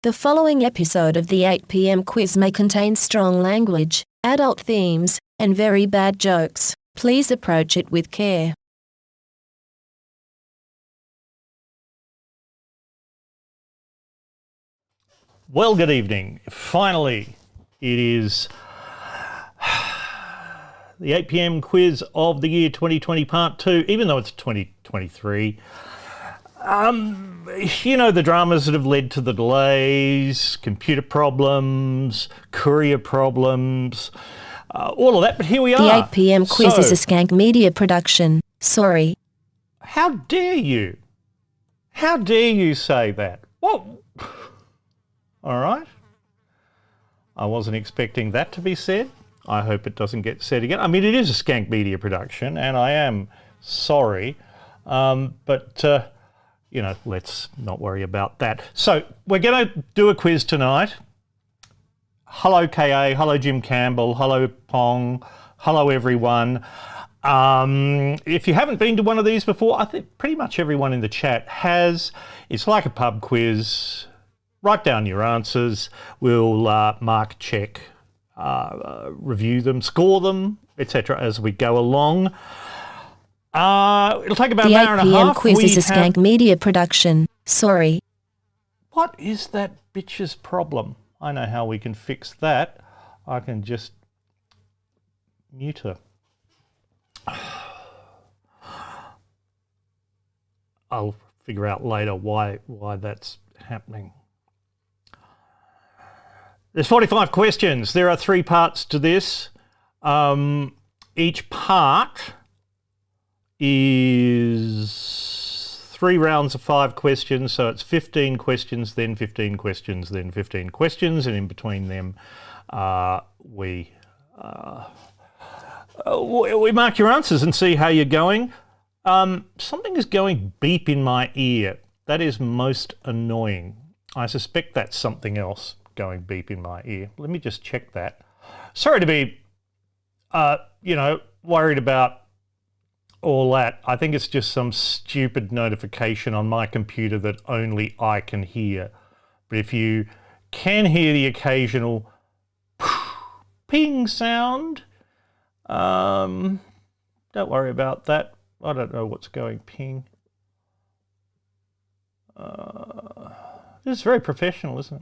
The following episode of the 8 p.m. quiz may contain strong language, adult themes, and very bad jokes. Please approach it with care. Well, good evening. Finally, it is the 8 p.m. quiz of the year 2020 part 2, even though it's 2023. You know, the dramas that have led to the delays, computer problems, courier problems, all of that, but here we are. The 8 p.m. quiz is a Skank Media production. Sorry. How dare you? How dare you say that? What? All right. I wasn't expecting that to be said. I hope it doesn't get said again. I mean, it is a Skank Media production, and I am sorry, but you know, let's not worry about that. So we're going to do a quiz tonight. Hello, KA. Hello, Jim Campbell. Hello, Pong. Hello, everyone. If you haven't been to one of these before, I think pretty much everyone in the chat has. It's like a pub quiz. Write down your answers. We'll mark, check, review them, score them, etc. as we go along. It'll take about an hour and a half. The 8 p.m. quiz is a Skank Media production. Sorry. What is that bitch's problem? I know how we can fix that. I can just mute her. I'll figure out later why that's happening. There's 45 questions. There are 3 parts to this. Each part is 3 rounds of 5 questions, so it's 15 questions, then 15 questions, then 15 questions, and in between them we mark your answers and see how you're going. Something is going beep in my ear. That is most annoying. I suspect that's something else going beep in my ear. Let me just check that. Sorry to be, worried about all that. I think it's just some stupid notification on my computer that only I can hear. But if you can hear the occasional ping sound, don't worry about that. I don't know what's going ping. This is very professional, isn't it?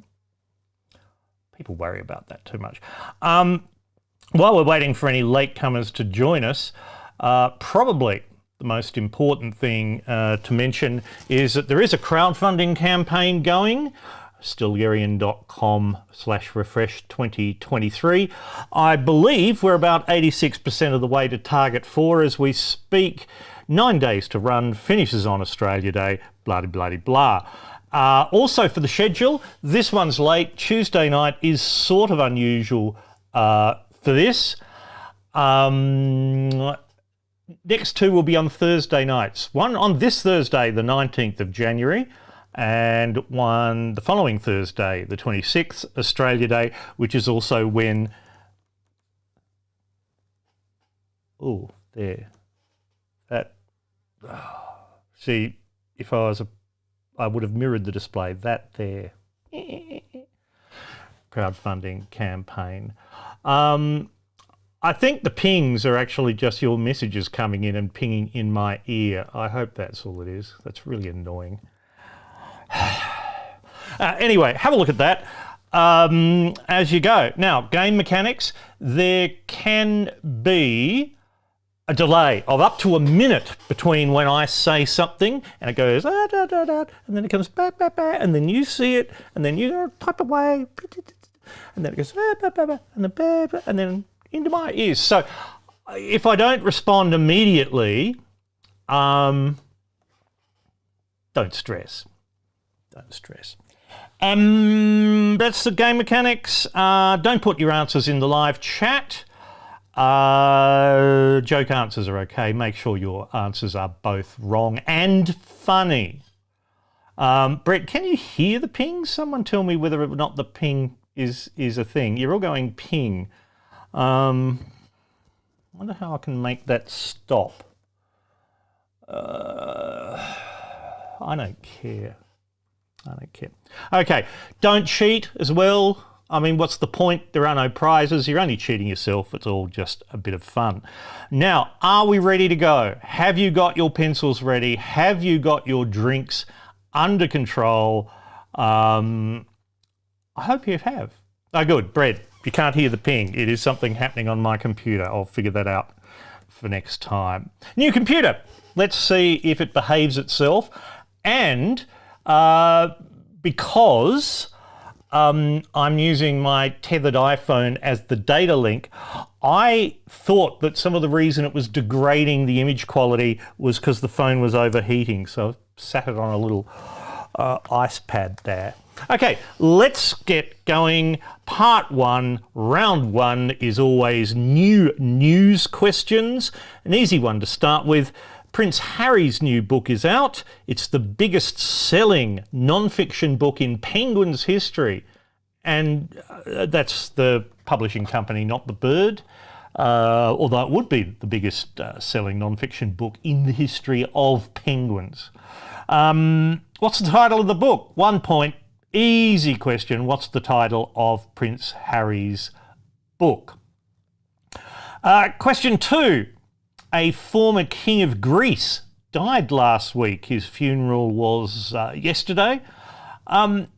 People worry about that too much. While we're waiting for any latecomers to join us, probably the most important thing to mention is that there is a crowdfunding campaign going, stilgherrian.com/refresh2023. I believe we're about 86% of the way to target 4 as we speak. 9 days to run, finishes on Australia Day, blah-de-blah-de-blah. Also for the schedule, this one's late. Tuesday night is sort of unusual for this. Next 2 will be on Thursday nights. One on this Thursday, the 19th of January, and one the following Thursday, the 26th, Australia Day, which is also when... Oh, there. That... See, if I was I would have mirrored the display. That there. Crowdfunding campaign. I think the pings are actually just your messages coming in and pinging in my ear. I hope that's all it is. That's really annoying. Anyway, have a look at that as you go. Now, game mechanics. There can be a delay of up to a minute between when I say something and it goes da, da, da, da, and then it comes back, and then you see it, and then you type away, and then it goes and then into my ears. So if I don't respond immediately, don't stress. Don't stress. That's the game mechanics. Don't put your answers in the live chat. Joke answers are okay. Make sure your answers are both wrong and funny. Brett, can you hear the ping? Someone tell me whether or not the ping is a thing. You're all going ping. I wonder how I can make that stop. I don't care. I don't care. Okay, don't cheat as well. I mean, what's the point? There are no prizes. You're only cheating yourself. It's all just a bit of fun. Now, are we ready to go? Have you got your pencils ready? Have you got your drinks under control? I hope you have. Oh, good. Brett, you can't hear the ping. It is something happening on my computer. I'll figure that out for next time. New computer. Let's see if it behaves itself. And because I'm using my tethered iPhone as the data link, I thought that some of the reason it was degrading the image quality was because the phone was overheating. So I sat it on a little ice pad there. Okay, let's get going. Part one, round one, is always new news questions. An easy one to start with. Prince Harry's new book is out. It's the biggest selling non-fiction book in Penguin's history. And that's the publishing company, not the bird. Although it would be the biggest selling non-fiction book in the history of penguins. What's the title of the book? 1 point. Easy question. What's the title of Prince Harry's book? Question 2. A former king of Greece died last week. His funeral was yesterday. What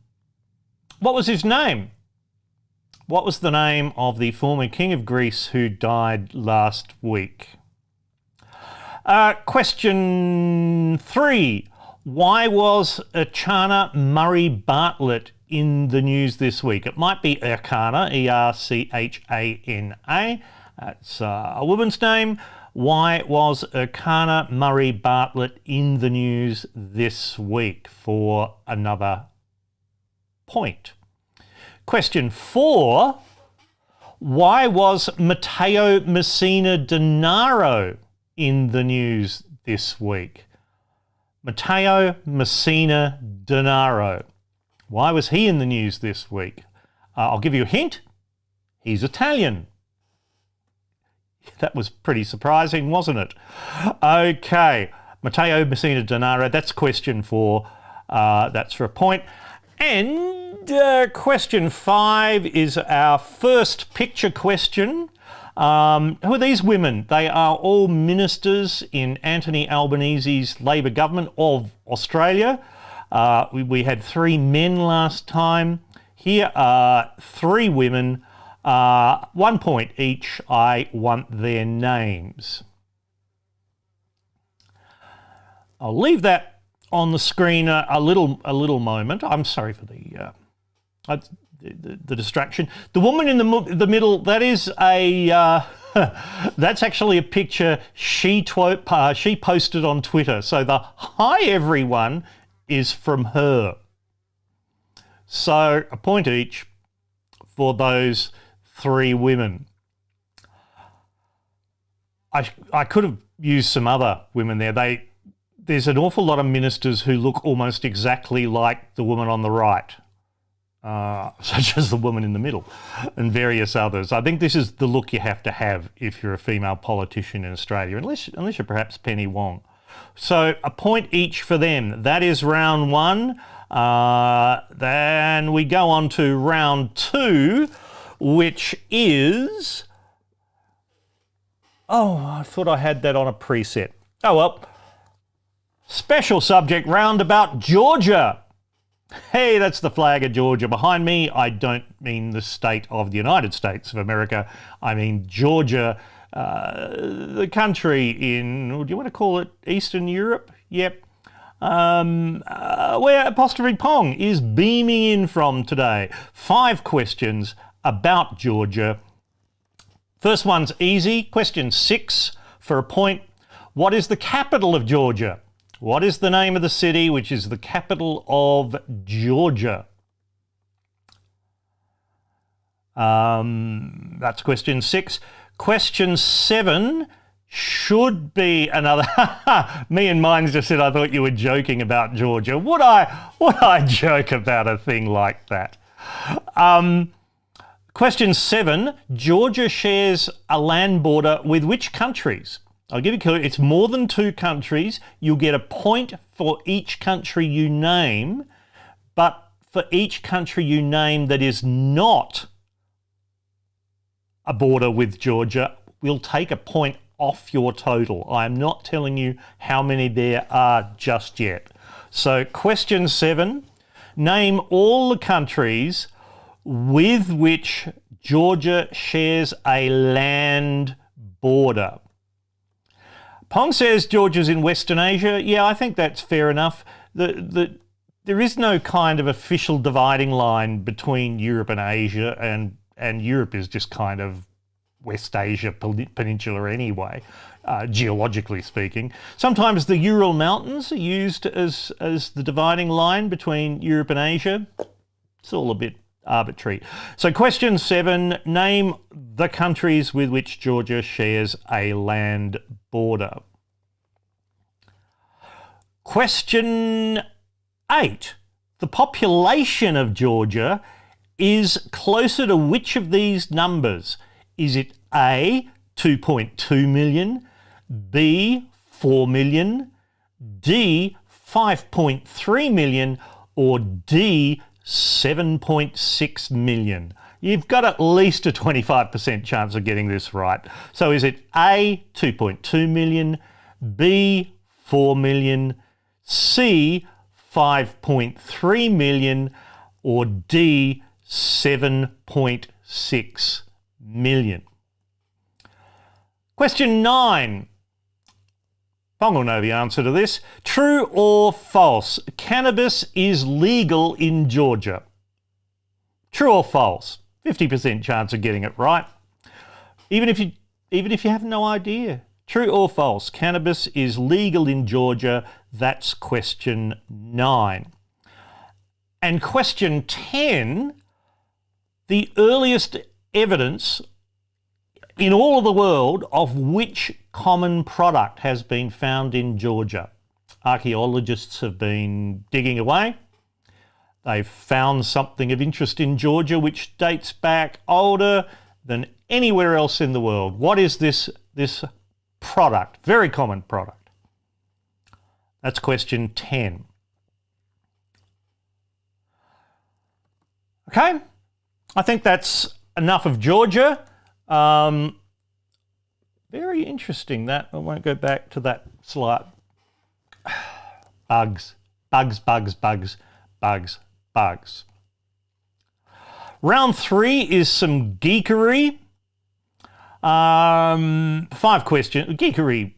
was his name? What was the name of the former king of Greece who died last week? Question 3. Why was Erchana Murray Bartlett in the news this week? It might be Erchana, E-R-C-H-A-N-A. That's a woman's name. Why was Erchana Murray Bartlett in the news this week? For another point. Question 4. Why was Matteo Messina Denaro in the news this week? Matteo Messina Denaro. Why was he in the news this week? I'll give you a hint. He's Italian. That was pretty surprising, wasn't it? Okay, Matteo Messina Denaro, that's question 4. That's for a point. And question 5 is our first picture question. Who are these women? They are all ministers in Anthony Albanese's Labor government of Australia. We had 3 men last time. Here are 3 women. 1 point each. I want their names. I'll leave that on the screen a little moment. I'm sorry for the distraction. The woman in the middle, that is a that's actually a picture she posted on Twitter. So the "Hi everyone" is from her. So a point each for those 3 women. I could have used some other women there. There's an awful lot of ministers who look almost exactly like the woman on the right, such as the woman in the middle and various others. I think this is the look you have to have if you're a female politician in Australia, unless you're perhaps Penny Wong. So a point each for them. That is round 1. Then we go on to round 2, which is... Oh, I thought I had that on a preset. Oh well. Special subject round about Georgia. Hey, that's the flag of Georgia behind me. I don't mean the state of the United States of America. I mean Georgia, the country in, do you want to call it Eastern Europe? Yep. Where Apostrophe Pong is beaming in from today. 5 questions about Georgia. First one's easy. Question 6 for a point. What is the capital of Georgia? What is the name of the city which is the capital of Georgia? That's question 6. Question 7 should be another... Me and mine just said I thought you were joking about Georgia. Would I joke about a thing like that? Question 7, Georgia shares a land border with which countries? I'll give you a clue. It's more than 2 countries. You'll get a point for each country you name, but for each country you name that is not a border with Georgia, we'll take a point off your total. I am not telling you how many there are just yet. So question 7, name all the countries with which Georgia shares a land border. Pong says Georgia's in Western Asia. Yeah, I think that's fair enough. There is no kind of official dividing line between Europe and Asia, and Europe is just kind of West Asia Peninsula anyway, geologically speaking. Sometimes the Ural Mountains are used as the dividing line between Europe and Asia. It's all a bit arbitrary. So question 7, name the countries with which Georgia shares a land border. Question 8, the population of Georgia is closer to which of these numbers? Is it A, 2.2 million, B, 4 million, D, 5.3 million, or D, 7.6 million? You've got at least a 25% chance of getting this right. So is it A, 2.2 million, B, 4 million, C, 5.3 million, or D, 7.6 million? Question 9. Pong will know the answer to this. True or false? Cannabis is legal in Georgia. True or false? 50% chance of getting it right. Even if you have no idea. True or false? Cannabis is legal in Georgia. That's question 9. And question 10, the earliest evidence in all of the world of which common product has been found in Georgia. Archaeologists have been digging away. They've found something of interest in Georgia which dates back older than anywhere else in the world. What is this product? Very common product. That's question 10. Okay, I think that's enough of Georgia. Very interesting that. I won't go back to that slide. Bugs. Round 3 is some geekery. 5 questions. Geekery,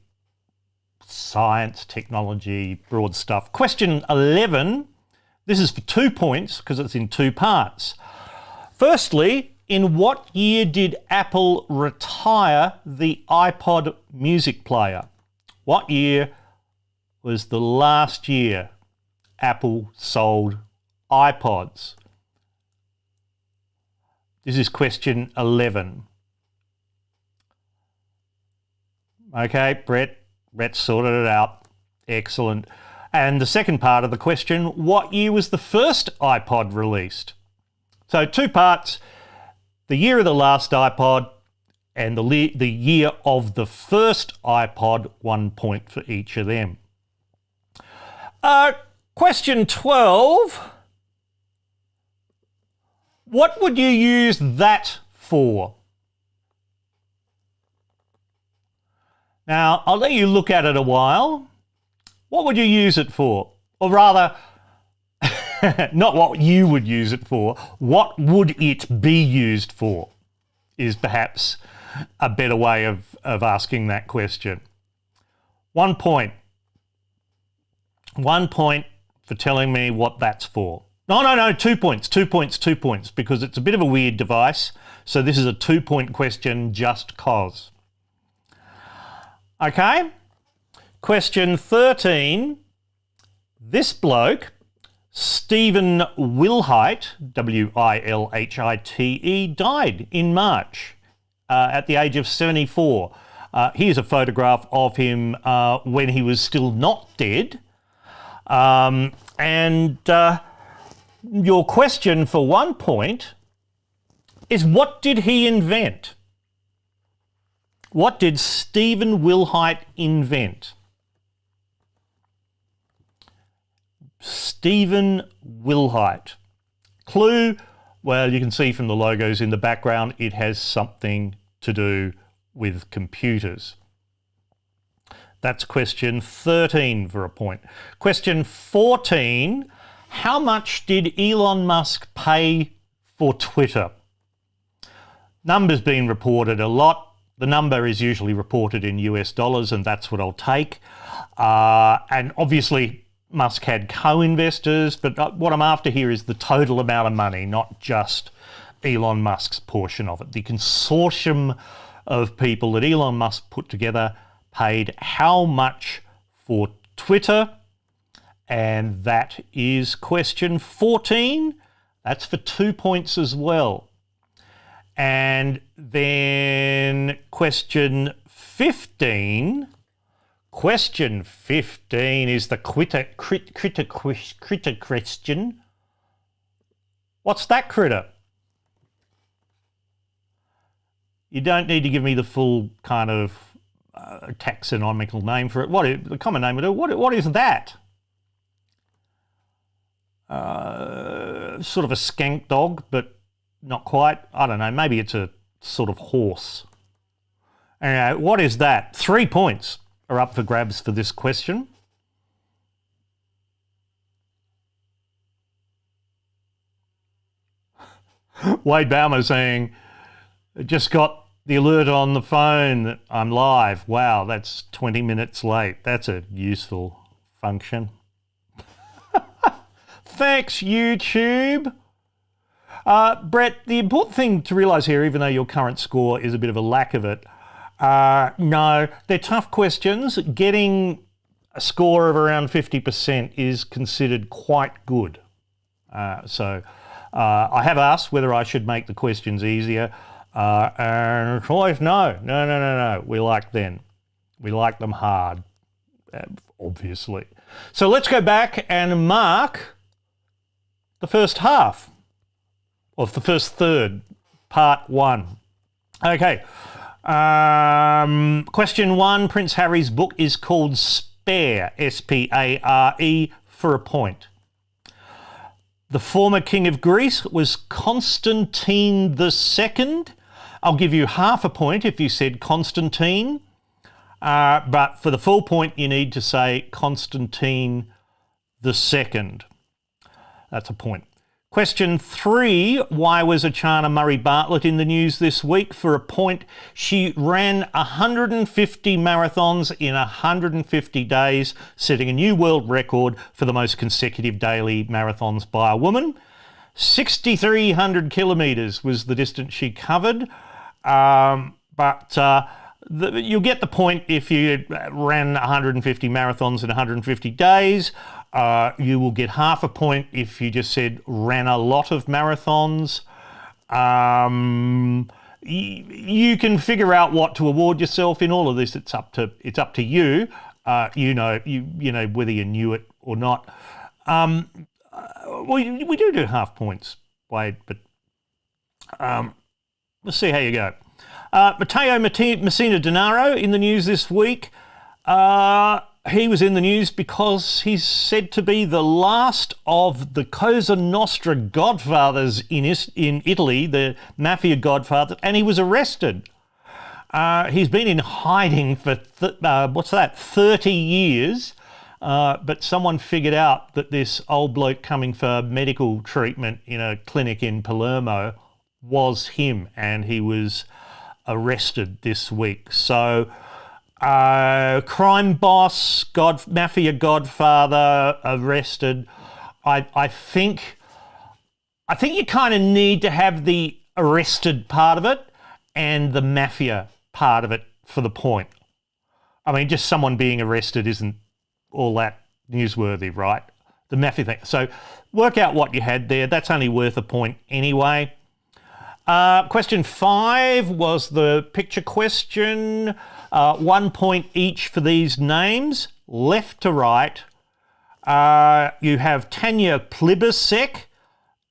science, technology, broad stuff. Question 11. This is for 2 points because it's in 2 parts. Firstly, in what year did Apple retire the iPod music player? What year was the last year Apple sold iPods? This is question 11. Okay, Brett sorted it out. Excellent. And the second part of the question, what year was the first iPod released? So 2 parts. The year of the last iPod and the year of the first iPod, 1 point for each of them. Question 12. What would you use that for? Now, I'll let you look at it a while. What would you use it for? Or rather, not what you would use it for, what would it be used for is perhaps a better way of asking that question. 1 point. 1 point for telling me what that's for. No, 2 points, 2 points, 2 points, because it's a bit of a weird device. So this is a 2-point question just cause. Okay. Question 13. This bloke, Stephen Wilhite, Wilhite, died in March at the age of 74. Here's a photograph of him when he was still not dead. Your question for 1 point is, what did he invent? What did Stephen Wilhite invent? Stephen Wilhite. Clue, well, you can see from the logos in the background, it has something to do with computers. That's question 13 for a point. Question 14, how much did Elon Musk pay for Twitter? Number's been reported a lot. The number is usually reported in US dollars, and that's what I'll take. And obviously, Musk had co-investors, but what I'm after here is the total amount of money, not just Elon Musk's portion of it. The consortium of people that Elon Musk put together paid how much for Twitter? And that is question 14. That's for 2 points as well. And then question 15. Question 15 is the critter question. What's that critter? You don't need to give me the full kind of taxonomical name for it. The common name of it? What is that? Sort of a skank dog, but not quite. I don't know. Maybe it's a sort of horse. Anyway, what is that? 3 points are up for grabs for this question. Wade Baumer saying, just got the alert on the phone that I'm live. Wow, that's 20 minutes late. That's a useful function. Thanks, YouTube. Brett, the important thing to realise here, even though your current score is a bit of a lack of it, no, they're tough questions. Getting a score of around 50% is considered quite good. So I have asked whether I should make the questions easier. And choice, no. We like them. We like them hard, obviously. So let's go back and mark the first half of the first third, part 1. Okay. Question 1, Prince Harry's book is called Spare, S-P-A-R-E, for a point. The former king of Greece was Constantine II. I'll give you half a point if you said Constantine, but for the full point you need to say Constantine II. That's a point. Question 3, why was Achana Murray-Bartlett in the news this week? For a point, she ran 150 marathons in 150 days, setting a new world record for the most consecutive daily marathons by a woman. 6,300 kilometres was the distance she covered, you'll get the point if you ran 150 marathons in 150 days. You will get half a point if you just said ran a lot of marathons. You can figure out what to award yourself in all of this. It's up to you. You know whether you knew it or not. We do half points, Wade, but let's see how you go. Matteo Messina Denaro in the news this week. He was in the news because he's said to be the last of the Cosa Nostra godfathers in Italy, the mafia godfathers, and he was arrested. He's been in hiding for 30 years, but someone figured out that this old bloke coming for medical treatment in a clinic in Palermo was him, and he was arrested this week. So crime boss, mafia godfather arrested. I think you kind of need to have the arrested part of it and the mafia part of it for the point. I mean, just someone being arrested isn't all that newsworthy, right? The mafia thing. So work out what you had there. That's only worth a point anyway. Question 5 was the picture question. 1 point each for these names, left to right. You have Tanya Plibersek.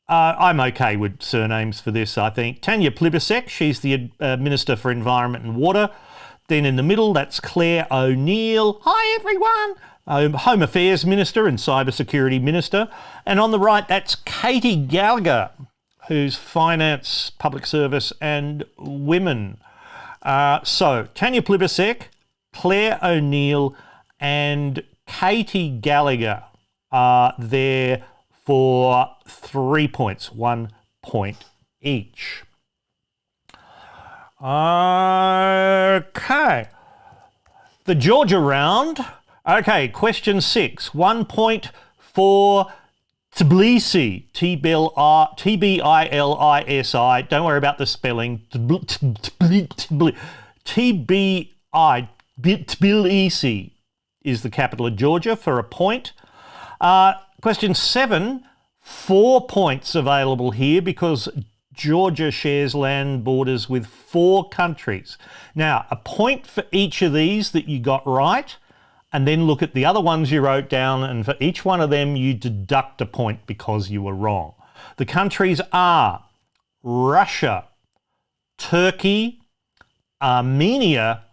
I'm okay with surnames for this, I think. Tanya Plibersek, she's the Minister for Environment and Water. Then in the middle, that's Claire O'Neill. Hi, everyone. Home Affairs Minister and Cybersecurity Minister. And on the right, that's Katie Gallagher, who's Finance, Public Service and Women. So Tanya Plibersek, Claire O'Neill and Katie Gallagher are there for 3 points, 1 point each. Okay. The Georgia round. Okay, question 6. 1 point for Tbilisi. T-B-I-L-I-S-I. Don't worry about the spelling. Tbilisi is the capital of Georgia for a point. Question 7. 4 points available here because Georgia shares land borders with 4 countries. Now, a point for each of these that you got right, and then look at the other ones you wrote down, and for each one of them you deduct a point because you were wrong. The countries are Russia, Turkey, Armenia,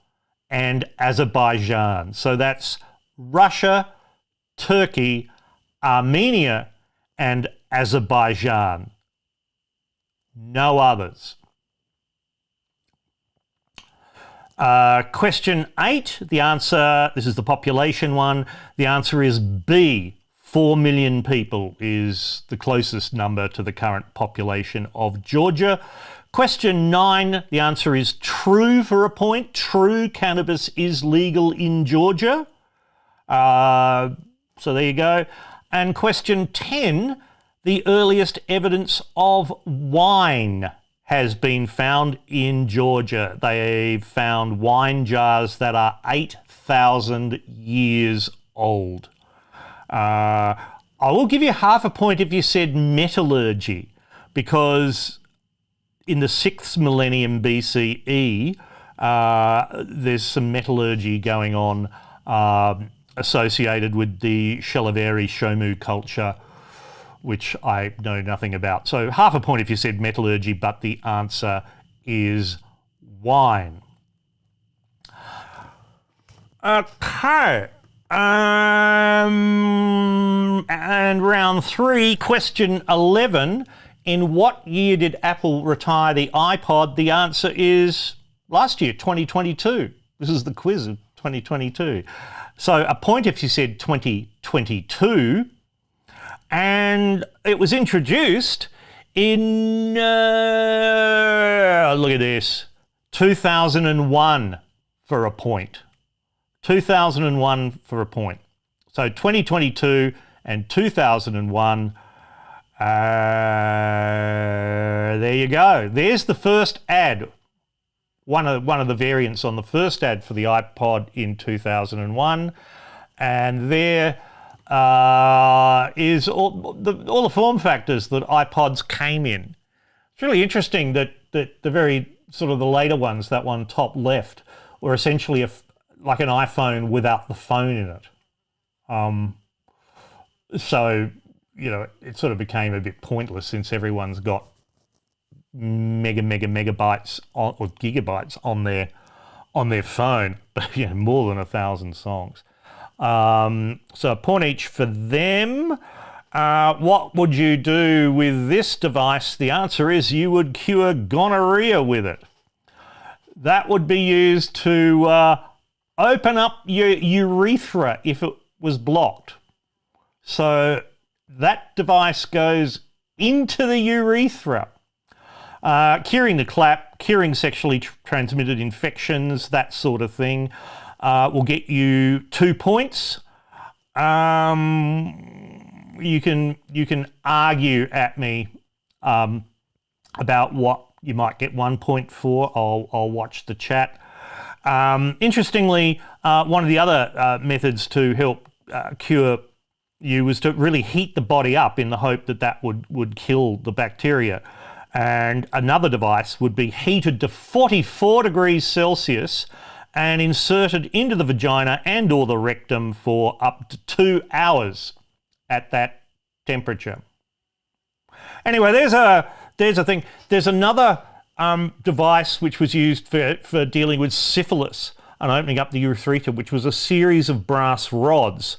and Azerbaijan. So that's Russia, Turkey, Armenia, and Azerbaijan. No others. Question 8, the answer, this is the population one, the answer is B. 4 million people is the closest number to the current population of Georgia. Question 9, the answer is true for a point. True, cannabis is legal in Georgia. So there you go. And question 10, the earliest evidence of wine has been found in Georgia. They've found wine jars that are 8,000 years old. I will give you half a point if you said metallurgy, because in the 6th millennium BCE, there's some metallurgy going on associated with the Shalavari Shomu culture, which I know nothing about. So half a point if you said metallurgy, but the answer is wine. Okay. And round 3, question 11. In what year did Apple retire the iPod? The answer is last year, 2022. This is the quiz of 2022. So a point if you said 2022. And it was introduced in, look at this, 2001 for a point. 2001 for a point. So 2022 and 2001, there you go. There's the first ad, one of the variants on the first ad for the iPod in 2001. And there is all the form factors that iPods came in. It's really interesting that the very sort of the later ones, that one top left, were essentially like an iPhone without the phone in it. So, you know, it sort of became a bit pointless since everyone's got megabytes or gigabytes on their phone, but you know, more than 1,000 songs. So a point each for them. What would you do with this device? The answer is you would cure gonorrhea with it. That would be used to open up your urethra if it was blocked. So that device goes into the urethra. Curing the clap, curing sexually transmitted infections, that sort of thing. Will get you 2 points. You can argue at me about what you might get 1 point for. I'll watch the chat. Interestingly, one of the other methods to help cure you was to really heat the body up in the hope that would kill the bacteria. And another device would be heated to 44 degrees Celsius and inserted into the vagina and or the rectum for up to 2 hours at that temperature. Anyway, there's a thing. There's another device which was used for dealing with syphilis. and opening up the urethra, which was a series of brass rods,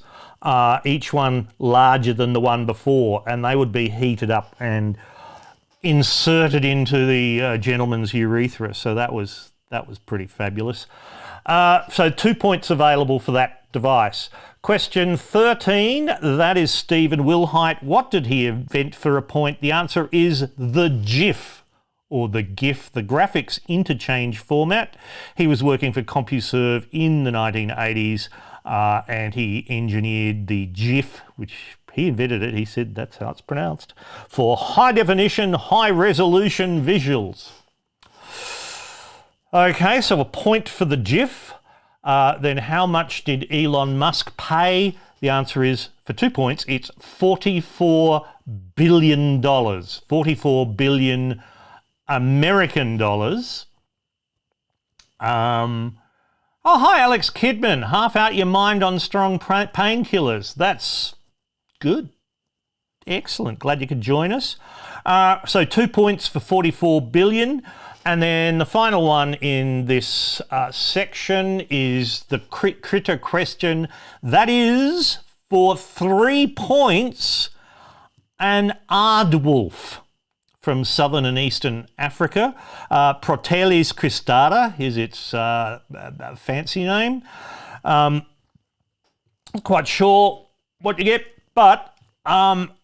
each one larger than the one before, and they would be heated up and inserted into the gentleman's urethra. So that was pretty fabulous. So 2 points available for that device. Question 13, that is Stephen Wilhite. What did he invent for a point? The answer is the GIF, or the GIF, the graphics interchange format. He was working for CompuServe in the 1980s, and he engineered the GIF, which he invented it, he said that's how it's pronounced, for high definition, high resolution visuals. Okay, so a point for the GIF. Then how much did Elon Musk pay? The answer is, for 2 points, it's $44 billion. 44 billion American dollars. Oh, hi, Alex Kidman. Half out your mind on strong painkillers. That's good. Excellent. Glad you could join us. So 2 points for 44 billion. And then the final one in this section is the critter question. That is, for 3 points, an aardwolf from southern and eastern Africa. Proteles cristata is its fancy name. Not quite sure what you get, but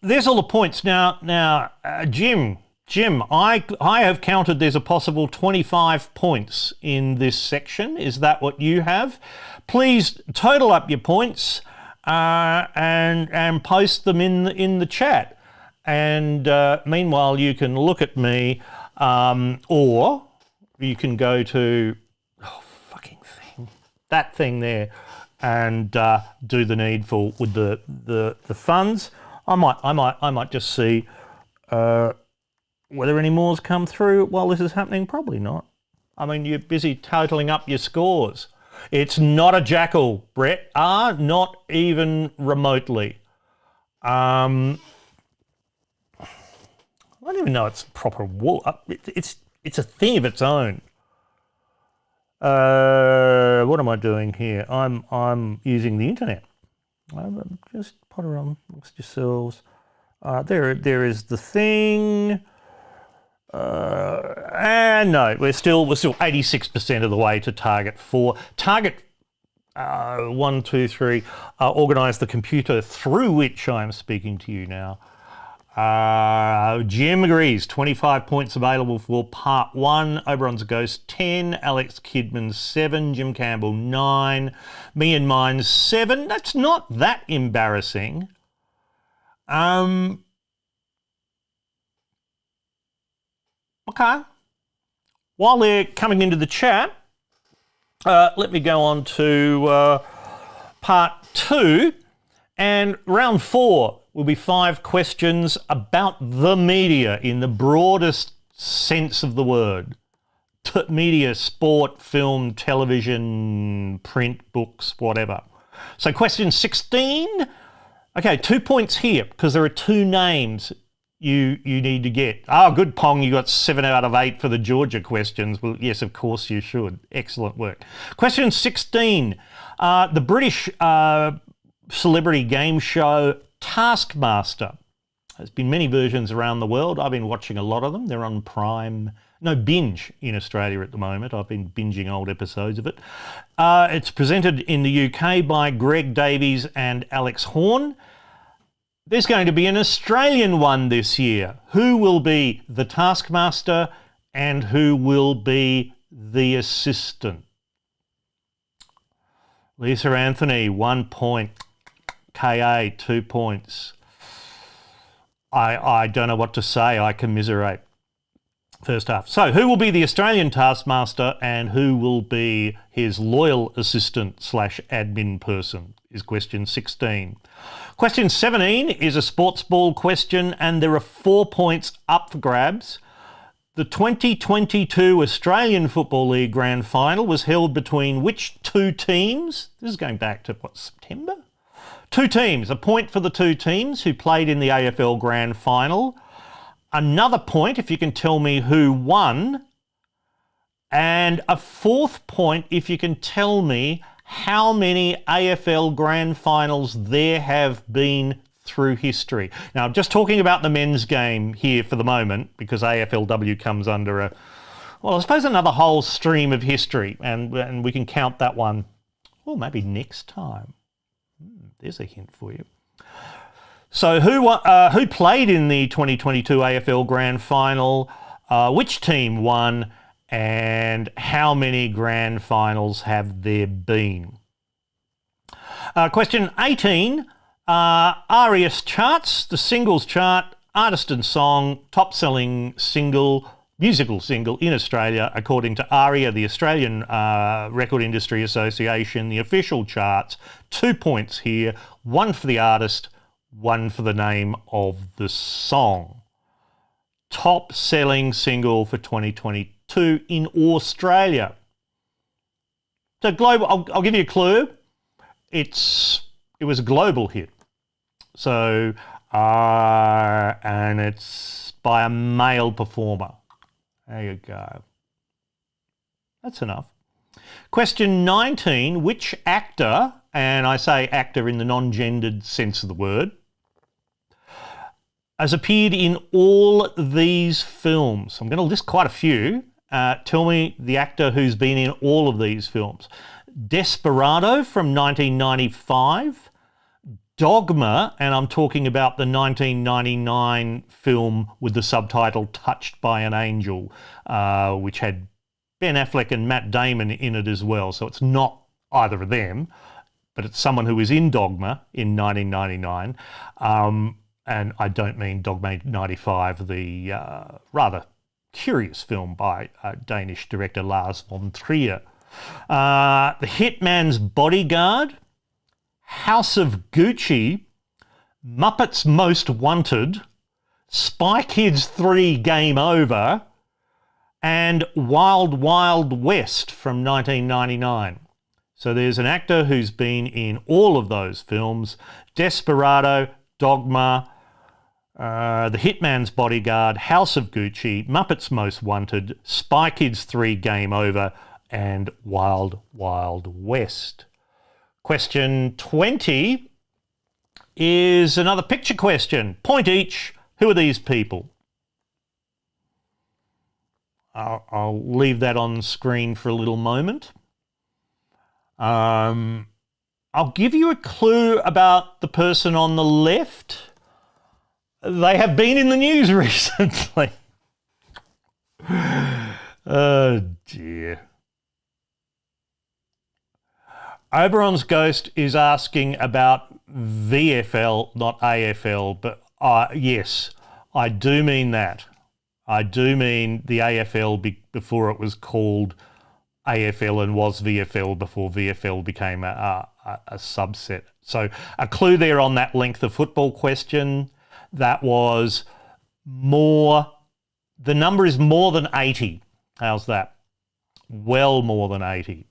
there's all the points. Now, Jim, I have counted there's a possible 25 points in this section. Is that what you have? Please total up your points and post them in the chat. And meanwhile, you can look at me, or you can go to that thing there, and do the needful with the funds. I might just see whether any more's come through while this is happening. Probably not. I mean, you're busy totaling up your scores. It's not a jackal, Brett. Not even remotely. I don't even know it's proper wool. It's a thing of its own. What am I doing here? I'm using the internet. Just potter on amongst yourselves. There is the thing. And no, we're still 86% of the way to target 4. Target 1, 2, 3. Organise the computer through which I'm speaking to you now. Jim agrees. 25 points available for part 1. Oberon's Ghost 10. Alex Kidman 7. Jim Campbell 9. Me and mine 7. That's not that embarrassing. Okay. While they're coming into the chat, let me go on to part 2. And round 4 will be 5 questions about the media in the broadest sense of the word. Media, sport, film, television, print, books, whatever. So question 16. Okay, 2 points here because there are 2 names you need to get. Good, Pong, you got 7 out of 8 for the Georgia questions. Well, yes, of course you should. Excellent work. Question 16. The British celebrity game show Taskmaster. There's been many versions around the world. I've been watching a lot of them. They're on Binge in Australia at the moment. I've been binging old episodes of it. It's presented in the UK by Greg Davies and Alex Horn. There's going to be an Australian one this year. Who will be the Taskmaster and who will be the assistant? Lisa Anthony, 1 point. KA, 2 points. I don't know what to say. I commiserate. First half. So who will be the Australian Taskmaster and who will be his loyal assistant / admin person is question 16. Question 17 is a sports ball question and there are 4 points up for grabs. The 2022 Australian Football League Grand Final was held between which 2 teams? This is going back to, September? 2 teams. A point for the 2 teams who played in the AFL Grand Final. Another point if you can tell me who won. And a fourth point, if you can tell me how many AFL grand finals there have been through history. Now, I'm just talking about the men's game here for the moment because AFLW comes under I suppose another whole stream of history, and we can count that one, well, maybe next time. There's a hint for you. So who played in the 2022 AFL Grand Final? Which team won? And how many Grand Finals have there been? Question 18. ARIAS charts, the singles chart, artist and song, top-selling musical single in Australia, according to ARIA, the Australian Record Industry Association, the official charts. 2 points here, one for the artist, one for the name of the song. Top-selling single for 2022 in Australia. So global. I'll give you a clue. It was a global hit. So and it's by a male performer. There you go. That's enough. Question 19. Which actor, and I say actor in the non-gendered sense of the word, has appeared in all these films? I'm going to list quite a few. Tell me the actor who's been in all of these films. Desperado from 1995. Dogma, and I'm talking about the 1999 film with the subtitle Touched by an Angel, which had Ben Affleck and Matt Damon in it as well. So it's not either of them, but it's someone who was in Dogma in 1999. And I don't mean Dogma 95, the rather curious film by Danish director Lars von Trier. The Hitman's Bodyguard, House of Gucci, Muppets Most Wanted, Spy Kids 3 Game Over, and Wild Wild West from 1999. So there's an actor who's been in all of those films: Desperado, Dogma, The Hitman's Bodyguard, House of Gucci, Muppets Most Wanted, Spy Kids 3 Game Over, and Wild Wild West. Question 20 is another picture question. Point each. Who are these people? I'll leave that on screen for a little moment. I'll give you a clue about the person on the left. They have been in the news recently. Oh dear. Oberon's Ghost is asking about VFL, not AFL, but yes, I do mean that. I do mean the AFL before it was called AFL and was VFL before VFL became a subset. So a clue there on that length of football question, that was more, the number is more than 80. How's that? Well more than 80.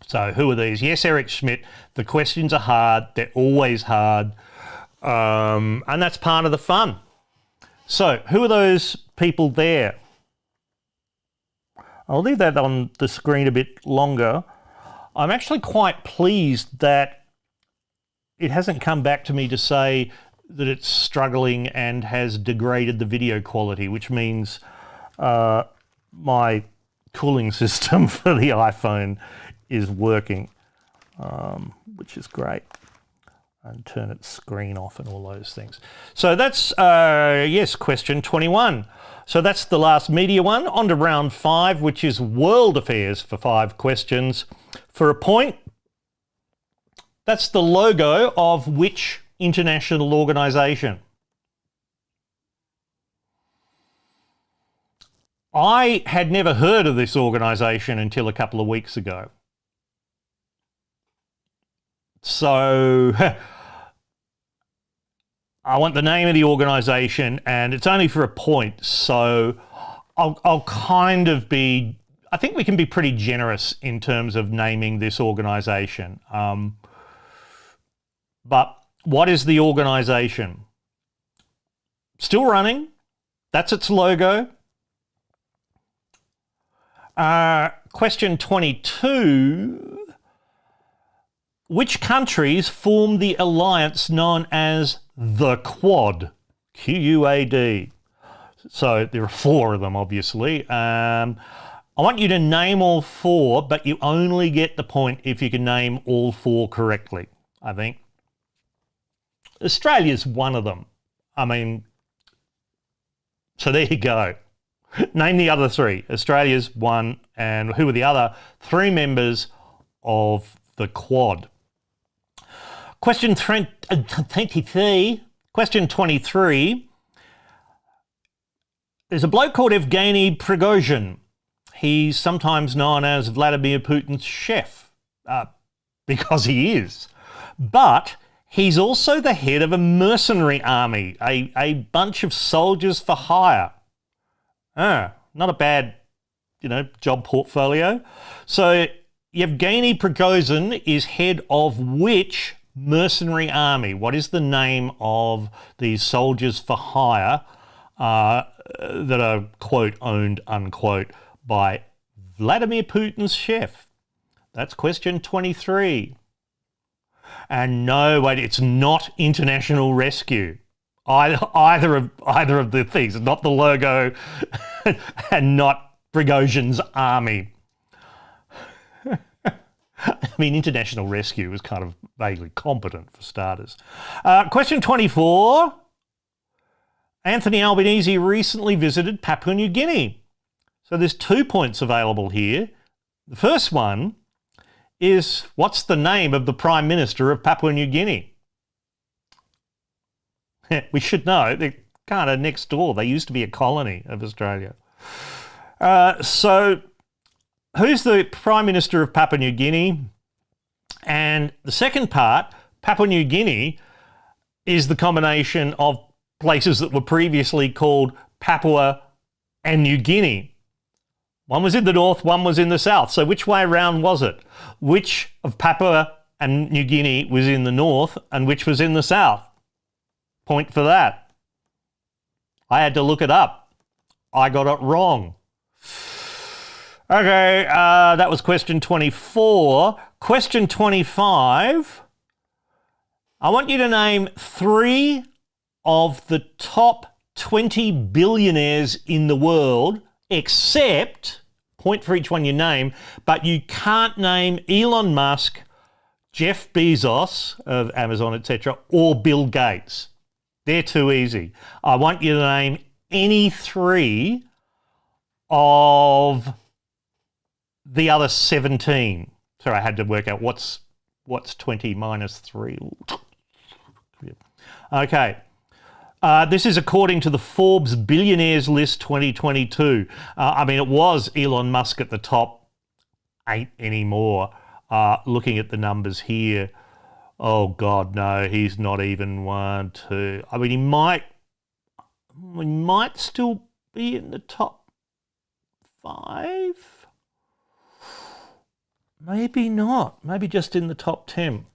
So who are these? Yes, Eric Schmidt. The questions are hard. They're always hard. And that's part of the fun. So who are those people there? I'll leave that on the screen a bit longer. I'm actually quite pleased that it hasn't come back to me to say that it's struggling and has degraded the video quality, which means my cooling system for the iPhone is working, which is great. And turn its screen off and all those things. So that's, yes, question 21. So that's the last media one. On to round 5, which is world affairs for 5 questions. For a point, that's the logo of which international organisation? I had never heard of this organisation until a couple of weeks ago. So I want the name of the organisation, and it's only for a point. So I'll kind of be, I think we can be pretty generous in terms of naming this organisation. But what is the organisation? Still running. That's its logo. Question 22. Which countries formed the alliance known as the Quad? Quad. So there are 4 of them, obviously. I want you to name all 4, but you only get the point if you can name all 4 correctly, I think. Australia's one of them. I mean, so there you go. Name the other 3. Australia's one, and who are the other 3 members of the Quad? Question 23. Question 23. There's a bloke called Evgeny Prigozhin. He's sometimes known as Vladimir Putin's chef, because he is. But he's also the head of a mercenary army, a bunch of soldiers for hire. Not a bad, job portfolio. So Yevgeny Prigozhin is head of which mercenary army? What is the name of these soldiers for hire that are, quote, owned, unquote, by Vladimir Putin's chef? That's question 23. And no, wait, it's not International Rescue. Either of the things, not the logo and not Prigozhin's army. I mean, International Rescue was kind of vaguely competent for starters. Question 24. Anthony Albanese recently visited Papua New Guinea. So there's 2 points available here. The first one is, what's the name of the Prime Minister of Papua New Guinea? We should know. They're kind of next door. They used to be a colony of Australia. So who's the Prime Minister of Papua New Guinea? And the second part, Papua New Guinea, is the combination of places that were previously called Papua and New Guinea. One was in the north, one was in the south. So which way around was it? Which of Papua and New Guinea was in the north and which was in the south? Point for that. I had to look it up. I got it wrong. Okay, that was question 24. Question 25. I want you to name 3 of the top 20 billionaires in the world, except, point for each one you name, but you can't name Elon Musk, Jeff Bezos of Amazon, etc., or Bill Gates. They're too easy. I want you to name any 3 of the other 17. Sorry, I had to work out what's 20 minus 3. Okay. This is according to the Forbes Billionaires List 2022. It was Elon Musk at the top. Ain't anymore. Looking at the numbers here. Oh, God, no, he's not even 1, 2. I mean, he might still be in the top 5. Maybe not. Maybe just in the top 10.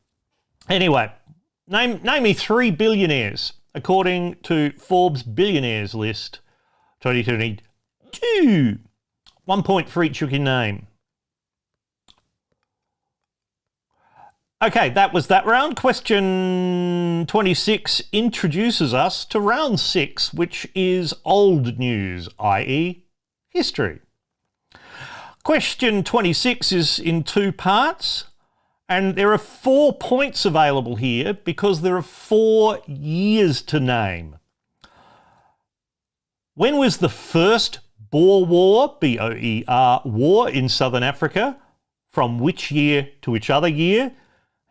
Anyway, name me 3 billionaires according to Forbes Billionaires List 2022. 1 point for each you can name. Okay, that was that round. Question 26 introduces us to round 6, which is old news, i.e. history. Question 26 is in 2 parts, and there are 4 points available here because there are 4 years to name. When was the first Boer War, B-O-E-R, war in Southern Africa? From which year to which other year?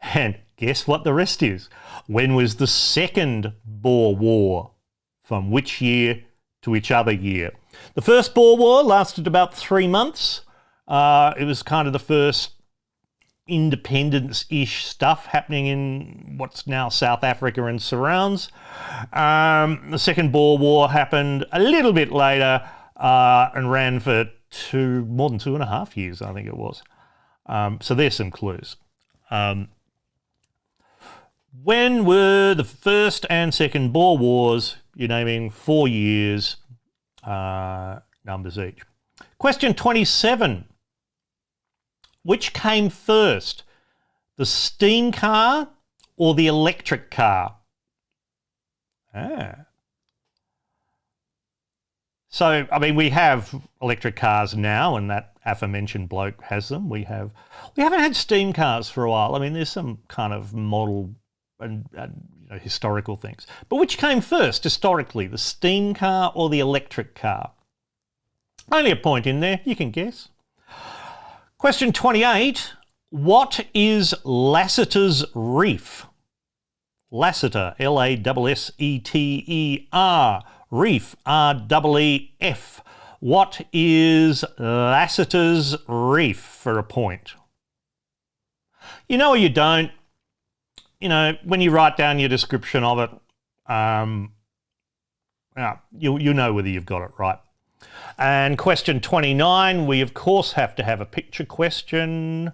And guess what the rest is? When was the second Boer War? From which year to which other year? The first Boer War lasted about 3 months. It was kind of the first independence-ish stuff happening in what's now South Africa and surrounds. The second Boer War happened a little bit later and ran for more than 2.5 years, I think it was. So there's some clues. When were the first and second Boer Wars? You're naming 4 years, numbers each. Question 27. Which came first, the steam car or the electric car? So, I mean, we have electric cars now, and that aforementioned bloke has them. We haven't had steam cars for a while. I mean, there's some kind of model and historical things. But which came first historically, the steam car or the electric car? Only a point in there, you can guess. Question 28, what is Lassiter's Reef? Lassiter, Lasseter, Reef, Reef. What is Lassiter's Reef for a point? You know or you don't, when you write down your description of it, you know whether you've got it right. And question 29, we of course have to have a picture question.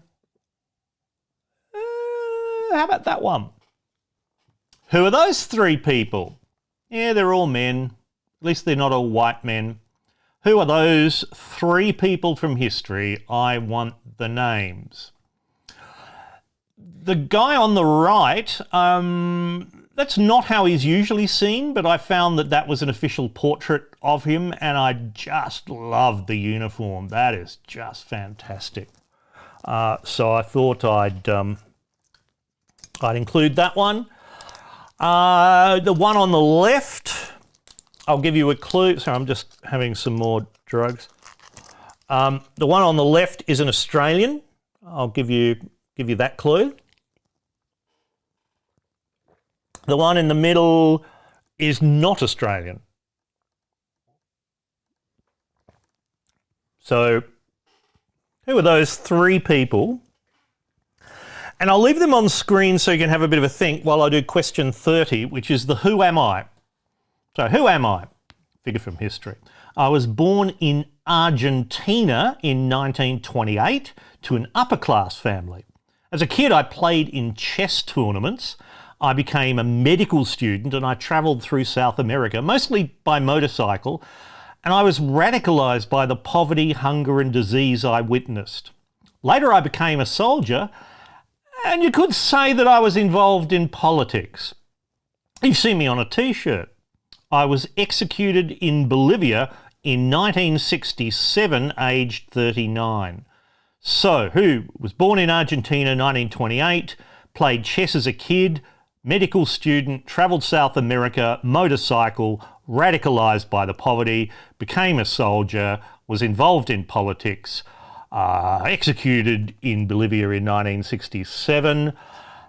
How about that one? Who are those three people? Yeah, they're all men. At least they're not all white men. Who are those three people from history? I want the names. The guy on the right, that's not how he's usually seen, but I found that was an official portrait of him, and I just loved the uniform. That is just fantastic. So I thought I'd include that one. The one on the left, I'll give you a clue. Sorry, I'm just having some more drugs. The one on the left is an Australian. I'll give you that clue. The one in the middle is not Australian. So who are those three people? And I'll leave them on screen so you can have a bit of a think while I do question 30, which is the who am I? So who am I? Figure from history. I was born in Argentina in 1928 to an upper class family. As a kid, I played in chess tournaments. I became a medical student and I travelled through South America, mostly by motorcycle, and I was radicalised by the poverty, hunger and disease I witnessed. Later I became a soldier, and you could say that I was involved in politics. You've seen me on a t-shirt. I was executed in Bolivia in 1967, aged 39. So, who was born in Argentina in 1928, played chess as a kid, medical student, travelled South America, motorcycle, radicalised by the poverty, became a soldier, was involved in politics, executed in Bolivia in 1967.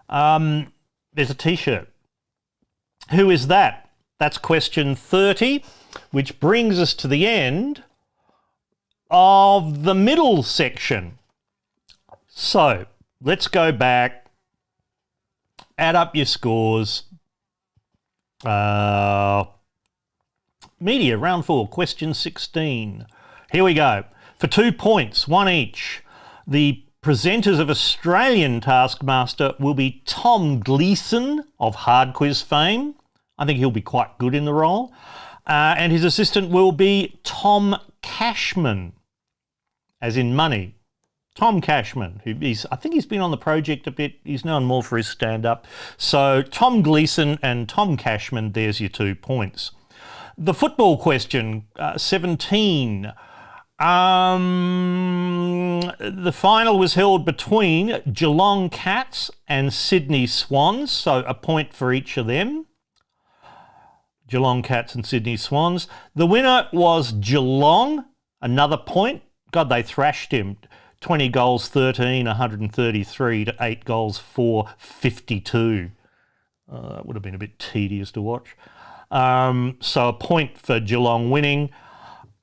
There's a t-shirt. Who is that? That's question 30, which brings us to the end of the middle section. So let's go back. Add up your scores. Media, round 4, question 16. Here we go. For 2 points, one each, the presenters of Australian Taskmaster will be Tom Gleeson of Hard Quiz fame. I think he'll be quite good in the role. And his assistant will be Tom Cashman, as in money. Tom Cashman, I think he's been on the project a bit. He's known more for his stand-up. So Tom Gleeson and Tom Cashman, there's your 2 points. The football question, 17. The final was held between Geelong Cats and Sydney Swans, so a point for each of them. Geelong Cats and Sydney Swans. The winner was Geelong, another point. God, they thrashed him. 20 goals, 13, 133 to 8 goals, 4, 52. That would have been a bit tedious to watch. So a point for Geelong winning.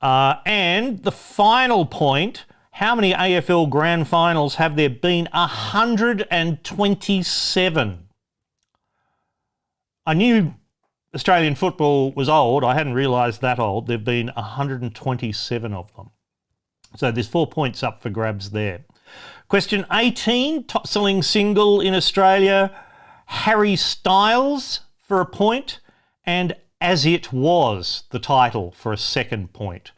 And the final point, how many AFL Grand Finals have there been? 127. I knew Australian football was old. I hadn't realised that old. There have been 127 of them. So there's 4 points up for grabs there. Question 18, top selling single in Australia, Harry Styles for a point, and As It Was, the title, for a second point.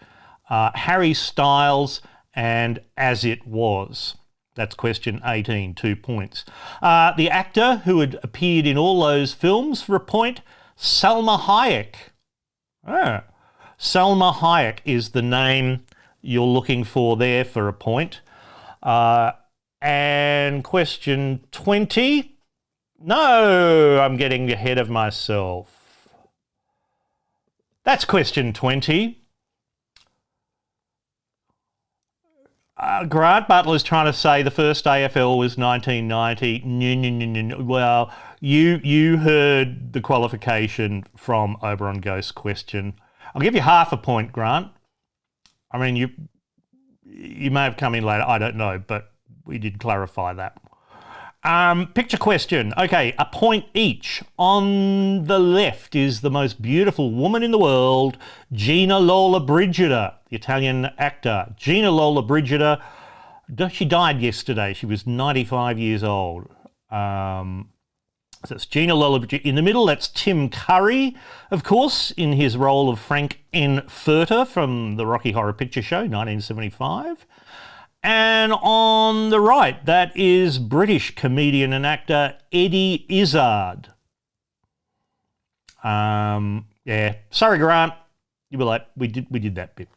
Harry Styles and As It Was. That's question 18, 2 points. The actor who had appeared in all those films for a point, Salma Hayek. Salma Hayek is the name you're looking for there for a point. And question 20. No, I'm getting ahead of myself. That's question 20. Grant Butler's trying to say the first AFL was 1990. No. Well, you heard the qualification from Oberon Ghost's question. I'll give you half a point, Grant. I mean, you may have come in later, I don't know, but we did clarify that. Picture question. Okay, a point each. On the left is the most beautiful woman in the world, Gina Lollobrigida, the Italian actor. Gina Lollobrigida, she died yesterday. She was 95 years old. So it's Gina Lollobrigida. In the middle, that's Tim Curry, of course, in his role of Frank N. Furter from the Rocky Horror Picture Show, 1975. And on the right, that is British comedian and actor Eddie Izzard. Yeah, sorry, Grant. You were like, we did that bit.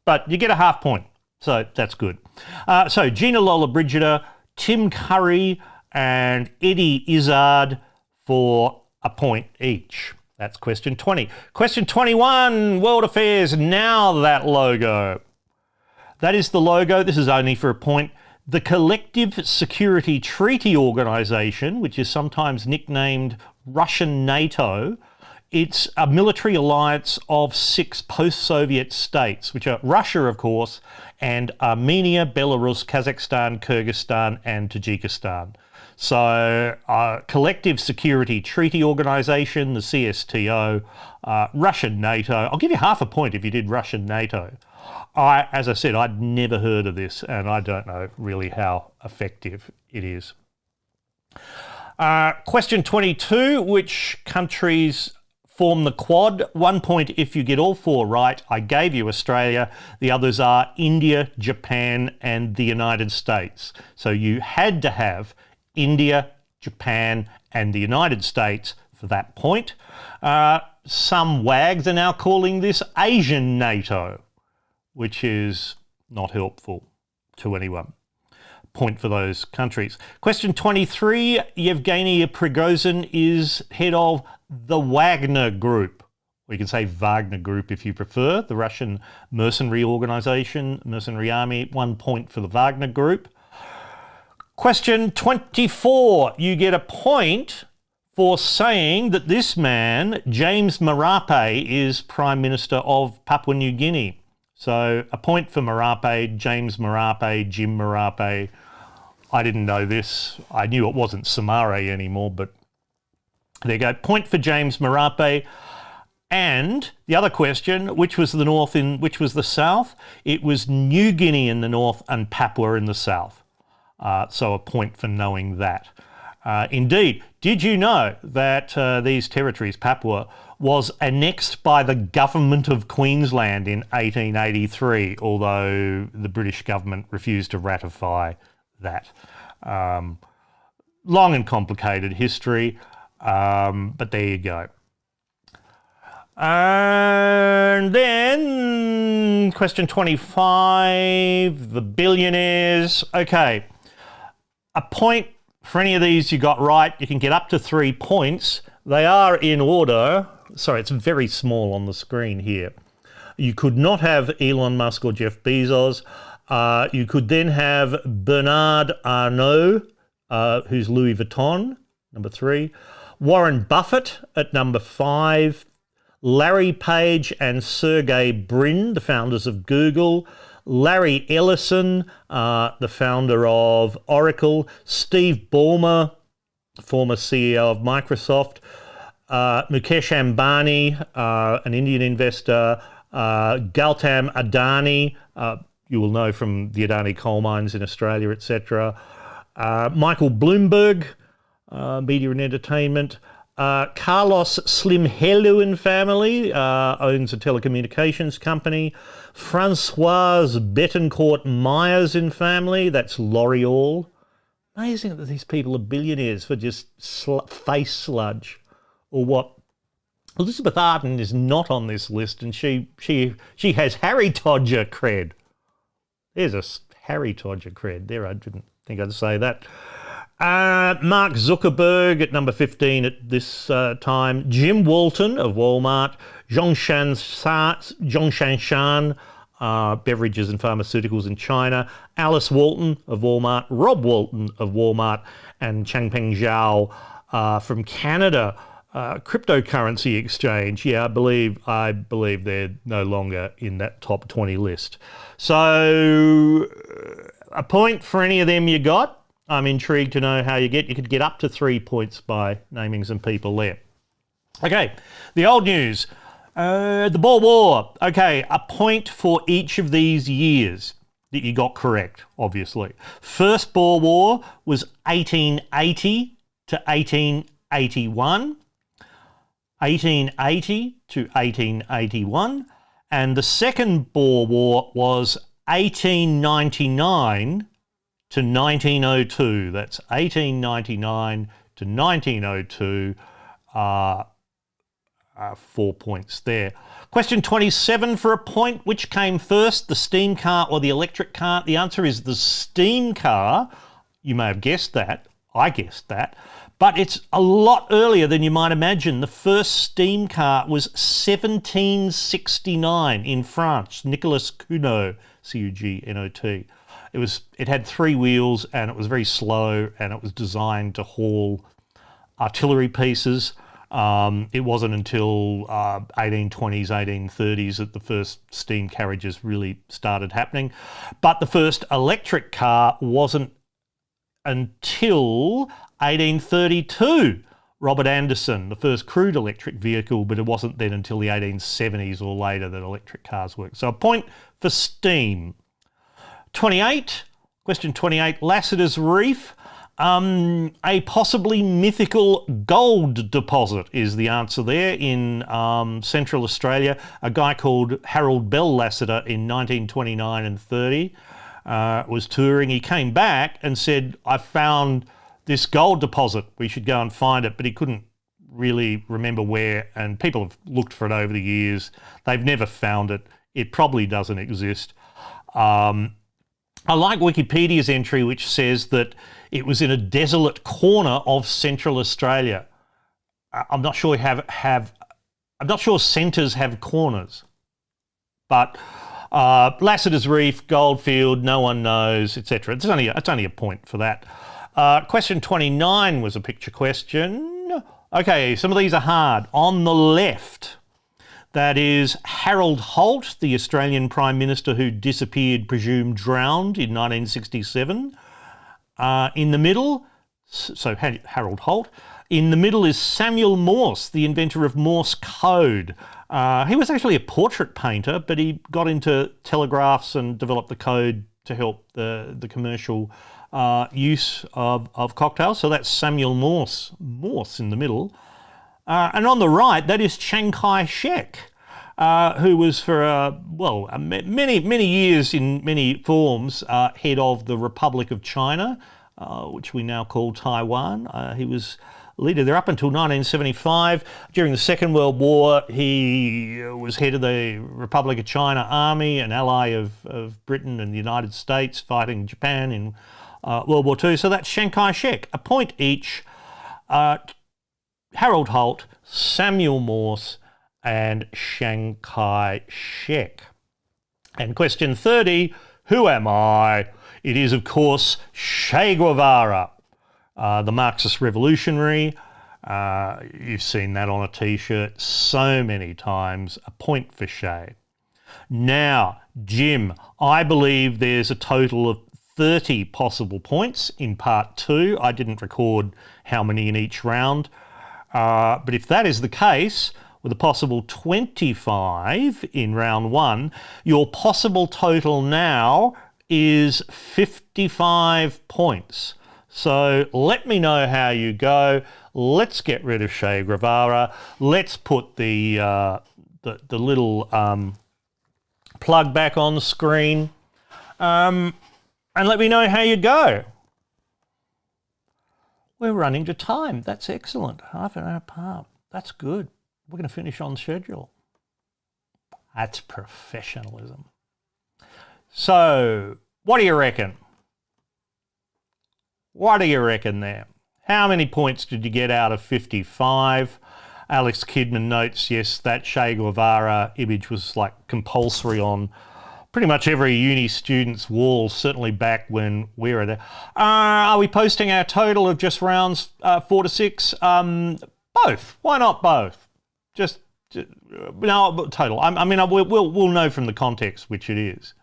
But you get a half point, so that's good. So Gina Lollobrigida, Tim Curry, and Eddie Izzard for a point each. That's question 20. Question 21, World Affairs, Now That logo. That is the logo. This is only for a point. The Collective Security Treaty Organization, which is sometimes nicknamed Russian NATO, it's a military alliance of 6 post-Soviet states, which are Russia, of course, and Armenia, Belarus, Kazakhstan, Kyrgyzstan, and Tajikistan. So, Collective Security Treaty Organization, the CSTO, Russian NATO. I'll give you half a point if you did Russian NATO. As I said, I'd never heard of this, and I don't know really how effective it is. Question 22, which countries form the Quad? 1 point if you get all 4 right. I gave you Australia. The others are India, Japan, and the United States. So you had to have India, Japan, and the United States for that point. Some wags are now calling this Asian NATO, which is not helpful to anyone. Point for those countries. Question 23, Yevgeny Prigozhin is head of the Wagner Group. Or you can say Wagner Group if you prefer, the Russian mercenary organisation, mercenary army. 1 point for the Wagner Group. Question 24, you get a point for saying that this man, James Marape, is Prime Minister of Papua New Guinea. So a point for Marape, James Marape, Jim Marape. I didn't know this. I knew it wasn't Samare anymore, but there you go. Point for James Marape. And the other question, which was the north in which was the south? It was New Guinea in the north and Papua in the south. So a point for knowing that. Indeed, did you know that these territories, Papua, was annexed by the government of Queensland in 1883, although the British government refused to ratify that. Long and complicated history, but there you go. And then question 25, the billionaires. Okay, a point for any of these you got right. You can get up to 3 points. They are in order. Sorry, it's very small on the screen here. You could not have Elon Musk or Jeff Bezos. You could then have Bernard Arnault, who's Louis Vuitton, number 3. Warren Buffett at number 5. Larry Page and Sergey Brin, the founders of Google. Larry Ellison, the founder of Oracle. Steve Ballmer, former CEO of Microsoft. Mukesh Ambani, an Indian investor. Gautam Adani, you will know from the Adani coal mines in Australia, etc. Michael Bloomberg, media and entertainment. Carlos Slim Heluen family owns a telecommunications company. Francoise Betancourt Myers and family, that's L'Oreal. Amazing that these people are billionaires for just face sludge. Or what? Elizabeth Arden is not on this list, and she has Harry Todger cred. There's a Harry Todger cred. There, I didn't think I'd say that. Mark Zuckerberg at number 15 at this time. Jim Walton of Walmart. Zhongshan Shan, beverages and pharmaceuticals in China. Alice Walton of Walmart. Rob Walton of Walmart. And Changpeng Zhao from Canada. Cryptocurrency exchange. Yeah, I believe they're no longer in that top 20 list. So a point for any of them you got. I'm intrigued to know how you could get up to 3 points by naming some people there. Okay, the old news. The Boer War. Okay, a point for each of these years that you got correct, obviously. First Boer War was 1880 to 1881. 1880 to 1881. And the Second Boer War was 1899 to 1902. That's 1899 to 1902. 4 points there. Question 27 for a point. Which came first, the steam car or the electric car? The answer is the steam car. You may have guessed that. I guessed that. But it's a lot earlier than you might imagine. The first steam car was 1769 in France. Nicolas Cugnot, C-U-G-N-O-T. It had 3 wheels and it was very slow and it was designed to haul artillery pieces. It wasn't until 1820s, 1830s that the first steam carriages really started happening. But the first electric car wasn't until 1832. Robert Anderson, the first crude electric vehicle, but it wasn't then until the 1870s or later that electric cars worked. So a point for steam. 28, question 28, Lassiter's Reef. A possibly mythical gold deposit is the answer there in Central Australia. A guy called Harold Bell Lassiter in 1929 and 30 was touring. He came back and said, I found this gold deposit. We should go and find it. But he couldn't really remember where, and people have looked for it over the years. They've never found it. It probably doesn't exist. I like Wikipedia's entry, which says that it was in a desolate corner of Central Australia. I'm not sure I'm not sure centres have corners, but Lassiter's Reef, Goldfield, no one knows, etc. It's only a point for that. Question 29 was a picture question. Okay, some of these are hard. On the left, that is Harold Holt, the Australian Prime Minister who disappeared, presumed drowned in 1967. In the middle, so Harold Holt. In the middle is Samuel Morse, the inventor of Morse code. He was actually a portrait painter, but he got into telegraphs and developed the code to help the commercial use of cocktails. So that's Samuel Morse in the middle. And on the right, that is Chiang Kai-shek, who was for, many years in many forms head of the Republic of China, which we now call Taiwan. He was leader there up until 1975. During the Second World War, he was head of the Republic of China Army, an ally of Britain and the United States fighting Japan in World War II. So that's Chiang Kai-shek. A point each. Harold Holt, Samuel Morse, and Chiang Kai-shek. And question 30, who am I? It is, of course, Che Guevara, the Marxist revolutionary. You've seen that on a T-shirt so many times. A point for Che. Now, Jim, I believe there's a total of 30 possible points in part 2. I didn't record how many in each round. But if that is the case, with a possible 25 in round 1, your possible total now is 55 points. So let me know how you go. Let's get rid of Che Guevara. Let's put the little plug back on the screen, and let me know how you go. We're running to time. That's excellent. Half an hour apart. That's good. We're going to finish on schedule. That's professionalism. So, what do you reckon? What do you reckon there? How many points did you get out of 55? Alex Kidman notes, yes, that Che Guevara image was like compulsory on pretty much every uni student's wall, certainly back when we were there. Are we posting our total of just rounds 4 to 6? Both. Why not both? No, total. I mean, we'll know from the context which it is.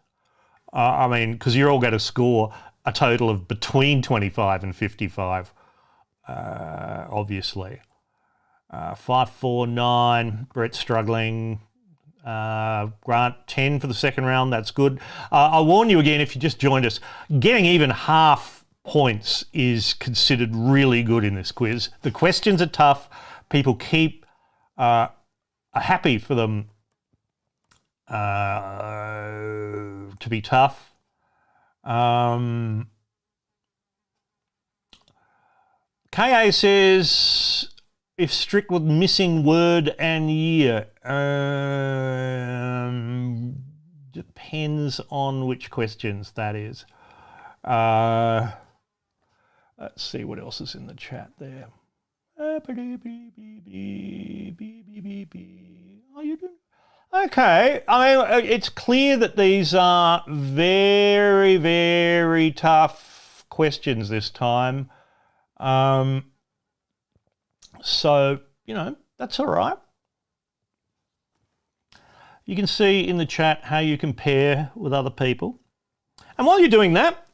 I mean, because you're all going to score a total of between 25 and 55, obviously. 549, Brett's struggling. Grant, 10 for the second round, that's good. I'll warn you again, if you just joined us, getting even half points is considered really good in this quiz. The questions are tough. People are happy for them to be tough. KA says, if strict with missing word and year, depends on which questions that is. Let's see what else is in the chat there. Oh, you do? Okay. I mean, it's clear that these are very, very tough questions this time. So, that's all right. You can see in the chat how you compare with other people. And while you're doing that,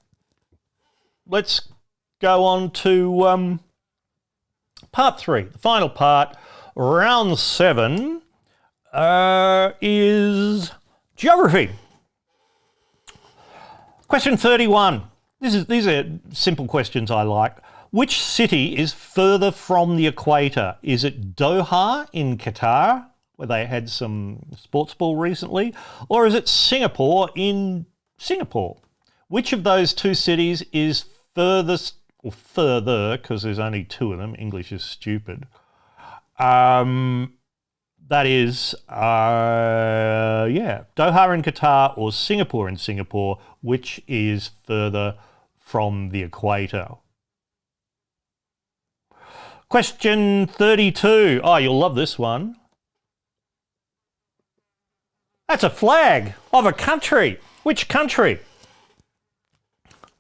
let's go on to part 3, the final part. Round 7 is geography. Question 31. These are simple questions I like. Which city is further from the equator? Is it Doha in Qatar, where they had some sports ball recently, or is it Singapore in Singapore? Which of those two cities is furthest, or further, because there's only 2 of them, English is stupid. That is, Doha in Qatar or Singapore in Singapore, which is further from the equator? Question 32. Oh, you'll love this one. That's a flag of a country. Which country?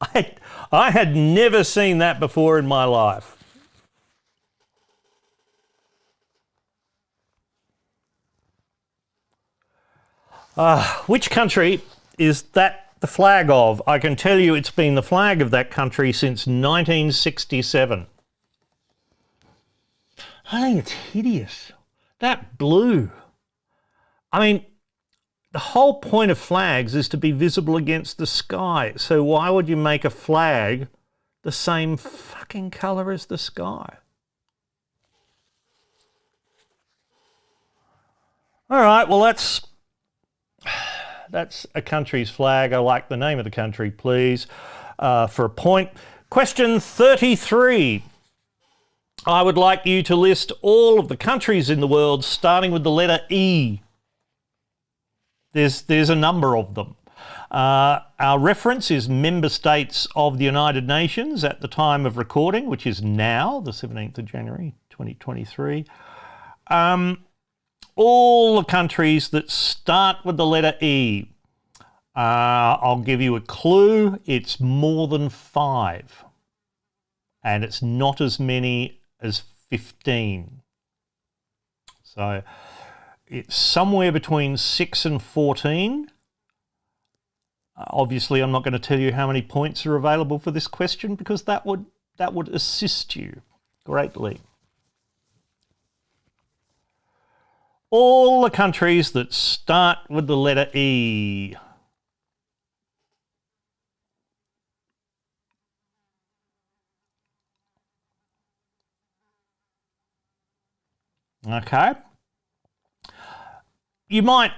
I had never seen that before in my life. Which country is that the flag of? I can tell you it's been the flag of that country since 1967. I think it's hideous. That blue. I mean, the whole point of flags is to be visible against the sky. So why would you make a flag the same fucking colour as the sky? All right, well, that's a country's flag. I like the name of the country, please, for a point. Question 33. I would like you to list all of the countries in the world starting with the letter E. There's a number of them. Our reference is member states of the United Nations at the time of recording, which is now, the 17th of January, 2023. All the countries that start with the letter E. I'll give you a clue. It's more than 5. And it's not as many as 15. So it's somewhere between 6 and 14. Obviously, I'm not going to tell you how many points are available for this question because that would assist you greatly. All the countries that start with the letter E. Okay. You might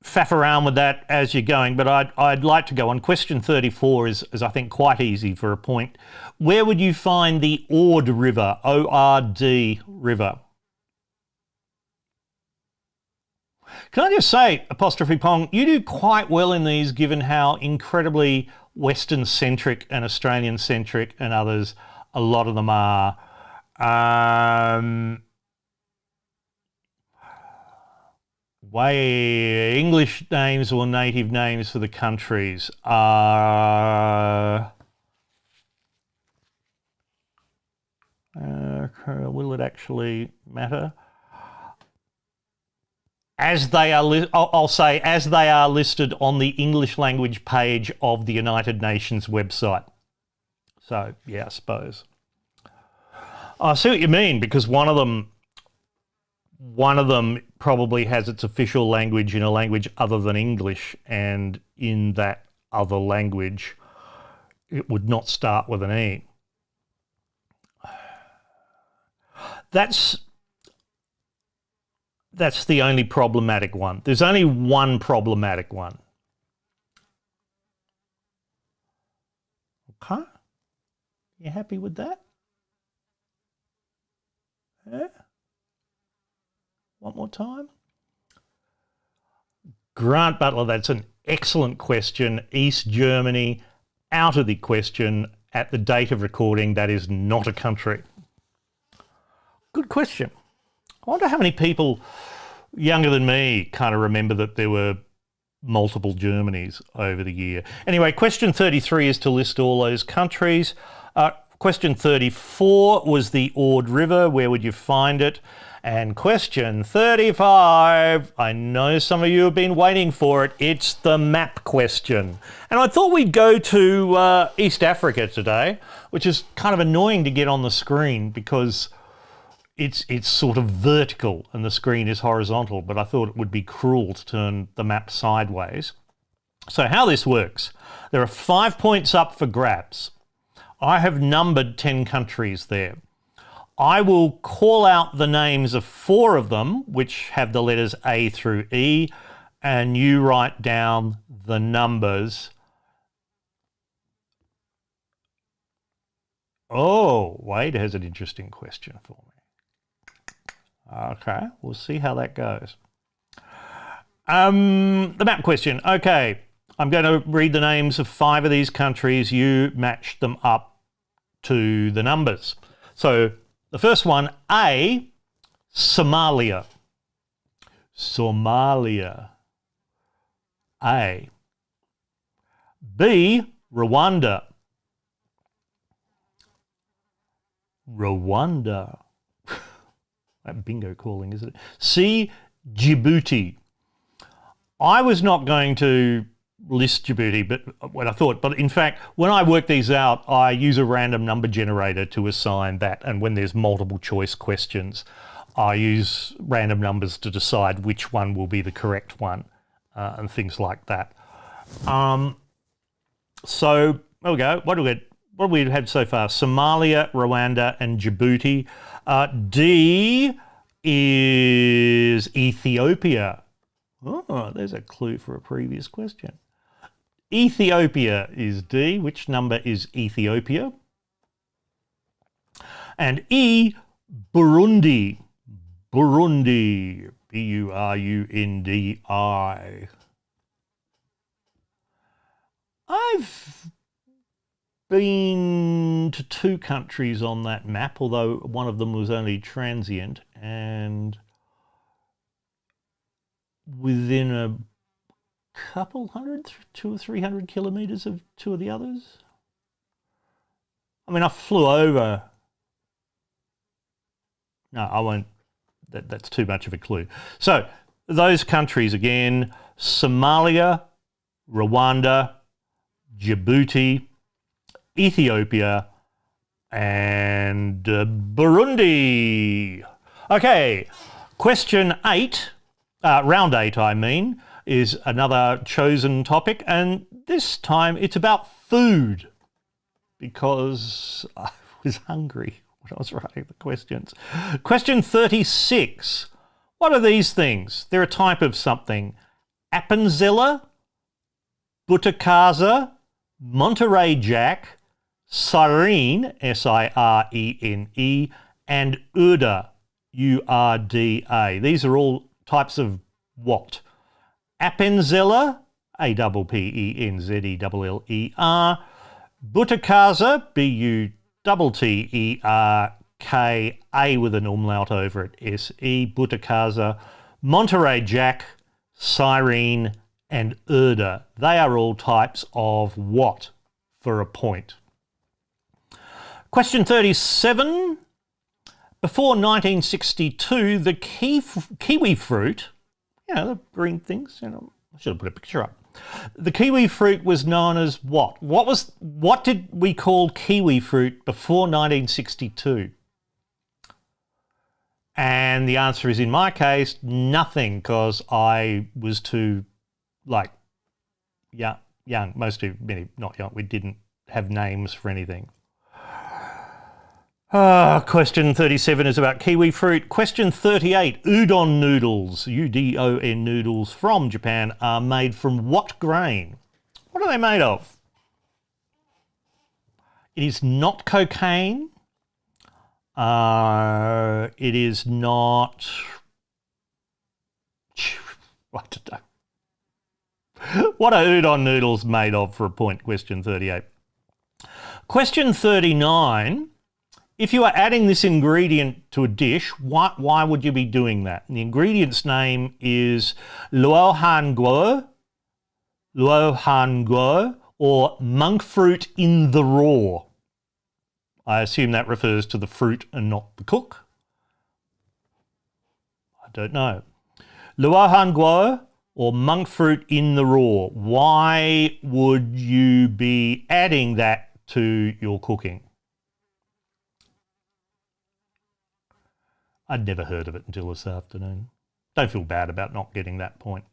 faff around with that as you're going, but I'd like to go on. Question 34 is I think quite easy for a point. Where would you find the Ord River, O-R-D River? Can I just say, apostrophe Pong, you do quite well in these given how incredibly Western-centric and Australian-centric and others a lot of them are. Way English names or native names for the countries are... will it actually matter? As they are, I'll say, as they are listed on the English language page of the United Nations website. So, yeah, I suppose. I see what you mean, because one of them probably has its official language in a language other than English, and in that other language, it would not start with an E. That's the only problematic one. There's only one problematic one. Okay? You happy with that? Yeah? One more time? Grant Butler, that's an excellent question. East Germany, out of the question. At the date of recording, that is not a country. Good question. I wonder how many people younger than me kind of remember that there were multiple Germanys over the year. Anyway, question 33 is to list all those countries. Question 34 was the Ord River. Where would you find it? And question 35, I know some of you have been waiting for it. It's the map question. And I thought we'd go to East Africa today, which is kind of annoying to get on the screen because it's sort of vertical and the screen is horizontal, but I thought it would be cruel to turn the map sideways. So how this works, there are 5 points up for grabs. I have numbered 10 countries there. I will call out the names of 4 of them, which have the letters A through E, and you write down the numbers. Oh, Wade has an interesting question for me. Okay, we'll see how that goes. The map question. Okay, I'm going to read the names of 5 of these countries. You match them up to the numbers. So the first one, A, Somalia. Somalia. A. B, Rwanda. Rwanda. That bingo calling, isn't it? C, Djibouti. I was not going to list Djibouti, but what I thought, but in fact, when I work these out, I use a random number generator to assign that. And when there's multiple choice questions, I use random numbers to decide which one will be the correct one and things like that. So there we go. What have we had so far? Somalia, Rwanda, and Djibouti. D is Ethiopia. Oh, there's a clue for a previous question. Ethiopia is D. Which number is Ethiopia? And E, Burundi. Burundi. B-U-R-U-N-D-I. I've been to 2 countries on that map, although one of them was only transient, and within a couple hundred, 200 or 300 kilometres of 2 of the others. I mean, I flew over. No, I won't. That's too much of a clue. So those countries again: Somalia, Rwanda, Djibouti, Ethiopia, and Burundi. Okay, question 8, round 8 I mean, is another chosen topic, and this time it's about food because I was hungry when I was writing the questions. Question 36. What are these things? They're a type of something. Appenzeller, Butterkaza, Monterey Jack, Sirene, S-I-R-E-N-E, and Urda, U-R-D-A. These are all types of what? Appenzeller, A-P-P-E-N-Z-E-L-L-E-R, Butterkaza, B-U-T-T-E-R-K-A with an umlaut over it, S-E, Butterkaza, Monterey Jack, Sirene, and Urda. They are all types of what for a point? Question 37. Before 1962, the kiwi fruit, the green things, I should have put a picture up. The kiwi fruit was known as what? What did we call kiwi fruit before 1962? And the answer is, in my case, nothing, because I was too, young. Most of many not young. We didn't have names for anything. Question 37 is about kiwi fruit. Question 38, udon noodles, U-D-O-N noodles from Japan are made from what grain? What are they made of? It is not cocaine. It is not... I don't know. What are udon noodles made of for a point? Question 38. Question 39. If you are adding this ingredient to a dish, why would you be doing that? And the ingredient's name is luo han guo, or monk fruit in the raw. I assume that refers to the fruit and not the cook. I don't know. Luo han guo or monk fruit in the raw. Why would you be adding that to your cooking? I'd never heard of it until this afternoon. Don't feel bad about not getting that point.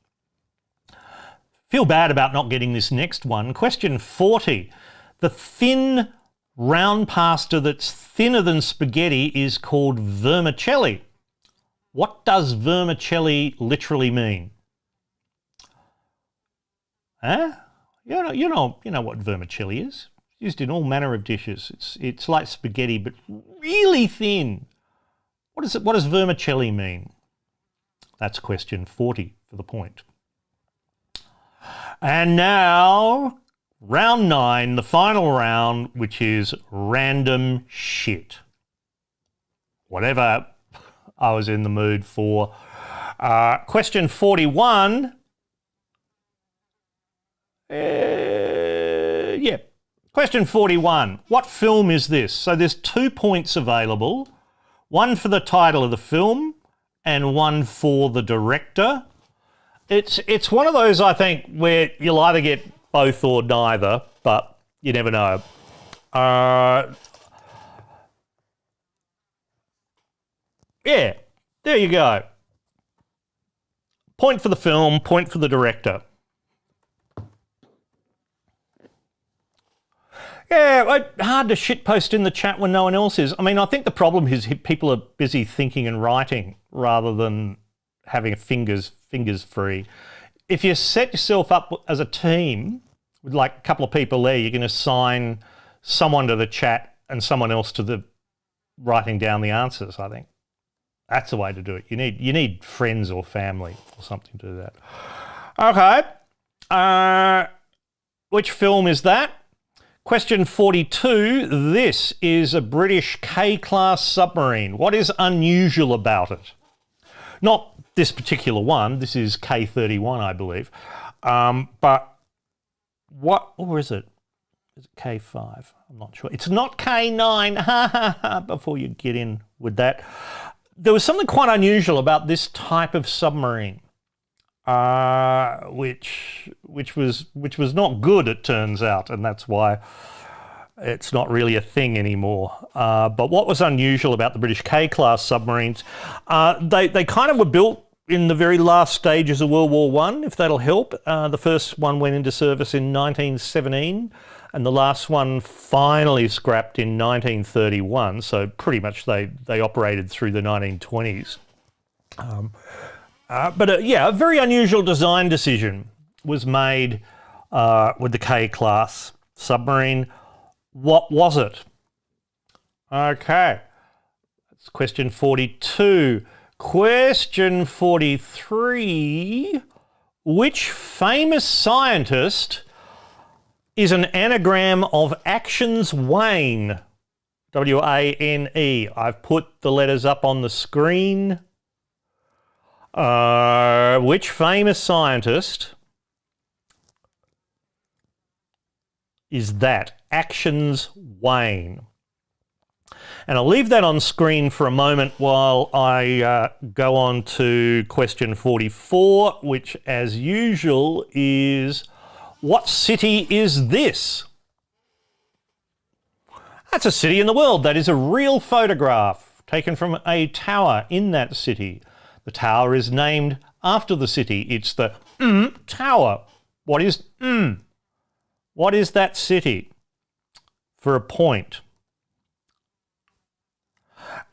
Feel bad about not getting this next one. Question 40. The thin round pasta that's thinner than spaghetti is called vermicelli. What does vermicelli literally mean? Huh? You know what vermicelli is. It's used in all manner of dishes. It's like spaghetti but really thin. What does vermicelli mean? That's question 40 for the point. And now, round 9, the final round, which is random shit. Whatever I was in the mood for. Question 41. Question 41. What film is this? So there's 2 points available. One for the title of the film and one for the director. It's one of those, I think, where you'll either get both or neither, but you never know. Yeah, there you go. Point for the film, point for the director. Yeah, hard to shitpost in the chat when no one else is. I mean, I think the problem is people are busy thinking and writing rather than having fingers free. If you set yourself up as a team with like a couple of people there, you can assign someone to the chat and someone else to the writing down the answers, I think. That's the way to do it. You need friends or family or something to do that. Okay. Which film is that? Question 42, this is a British K-class submarine. What is unusual about it? Not this particular one, this is K31, I believe. But what, or is it? Is it K5? I'm not sure. It's not K9, before you get in with that. There was something quite unusual about this type of submarine. Which was not good, it turns out, and that's why it's not really a thing anymore. But what was unusual about the British K-class submarines, they kind of were built in the very last stages of World War I, if that'll help. The first one went into service in 1917, and the last one finally scrapped in 1931, so pretty much they operated through the 1920s. Yeah, a very unusual design decision was made with the K-class submarine. What was it? Okay, that's question 42. Question 43. Which famous scientist is an anagram of actions wane? W-A-N-E. I've put the letters up on the screen. Which famous scientist is that? Actions wane. And I'll leave that on screen for a moment while I go on to question 44, which as usual is, what city is this? That's a city in the world. That is a real photograph taken from a tower in that city. The tower is named after the city. It's the Tower. What is What is that city? For a point.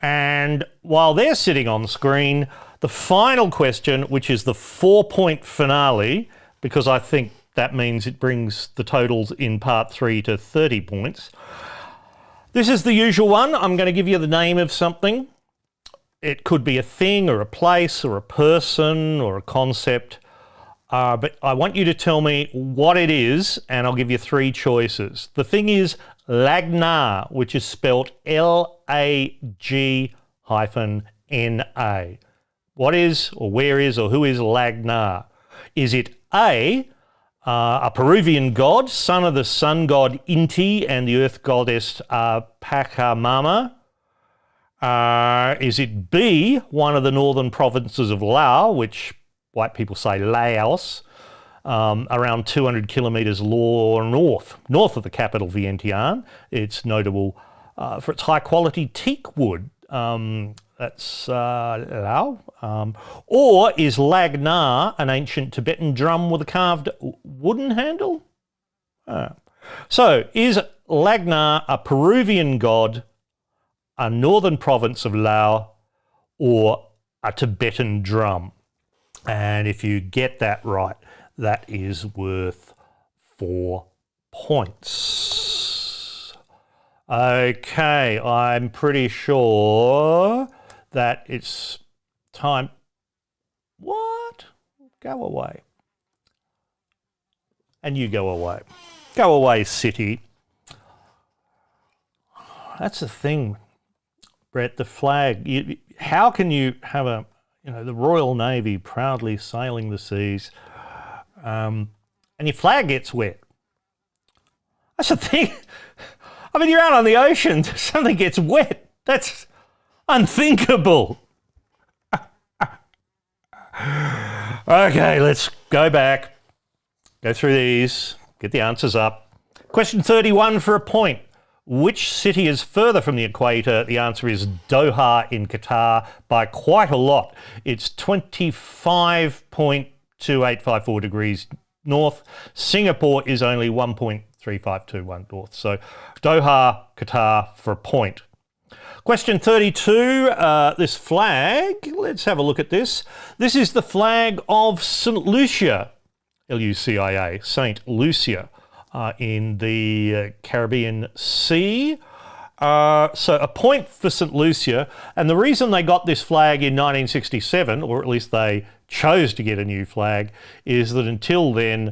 And while they're sitting on screen, the final question, which is the 4-point finale, because I think that means it brings the totals in part 3 to 30 points. This is the usual one. I'm going to give you the name of something. It could be a thing or a place or a person or a concept. But I want you to tell me what it is, and I'll give you 3 choices. The thing is Lagna, which is spelt Lag-N-A. What is, or where is, or who is Lagna? Is it A, a Peruvian god, son of the sun god Inti and the earth goddess Pachamama? Is it B, one of the northern provinces of Laos, which white people say Laos, around 200 kilometres north of the capital Vientiane? It's notable for its high quality teak wood. That's Lao. Or is Lagna an ancient Tibetan drum with a carved wooden handle? So is Lagna a Peruvian god, a northern province of Laos, or a Tibetan drum? And if you get that right, that is worth 4 points. Okay, I'm pretty sure that it's time. What? Go away. And you go away. Go away, city. That's the thing, Brett, the flag. How can you have the Royal Navy proudly sailing the seas, and your flag gets wet? That's the thing. I mean, you're out on the ocean, something gets wet. That's unthinkable. Okay, let's go back, go through these, get the answers up. Question 31 for a point. Which city is further from the equator? The answer is Doha in Qatar by quite a lot. It's 25.2854 degrees north. Singapore is only 1.3521 north. So Doha, Qatar for a point. Question 32, this flag, let's have a look at this. This is the flag of St. Lucia, L-U-C-I-A, St. Lucia. In the Caribbean Sea. So a point for St. Lucia. And the reason they got this flag in 1967, or at least they chose to get a new flag, is that until then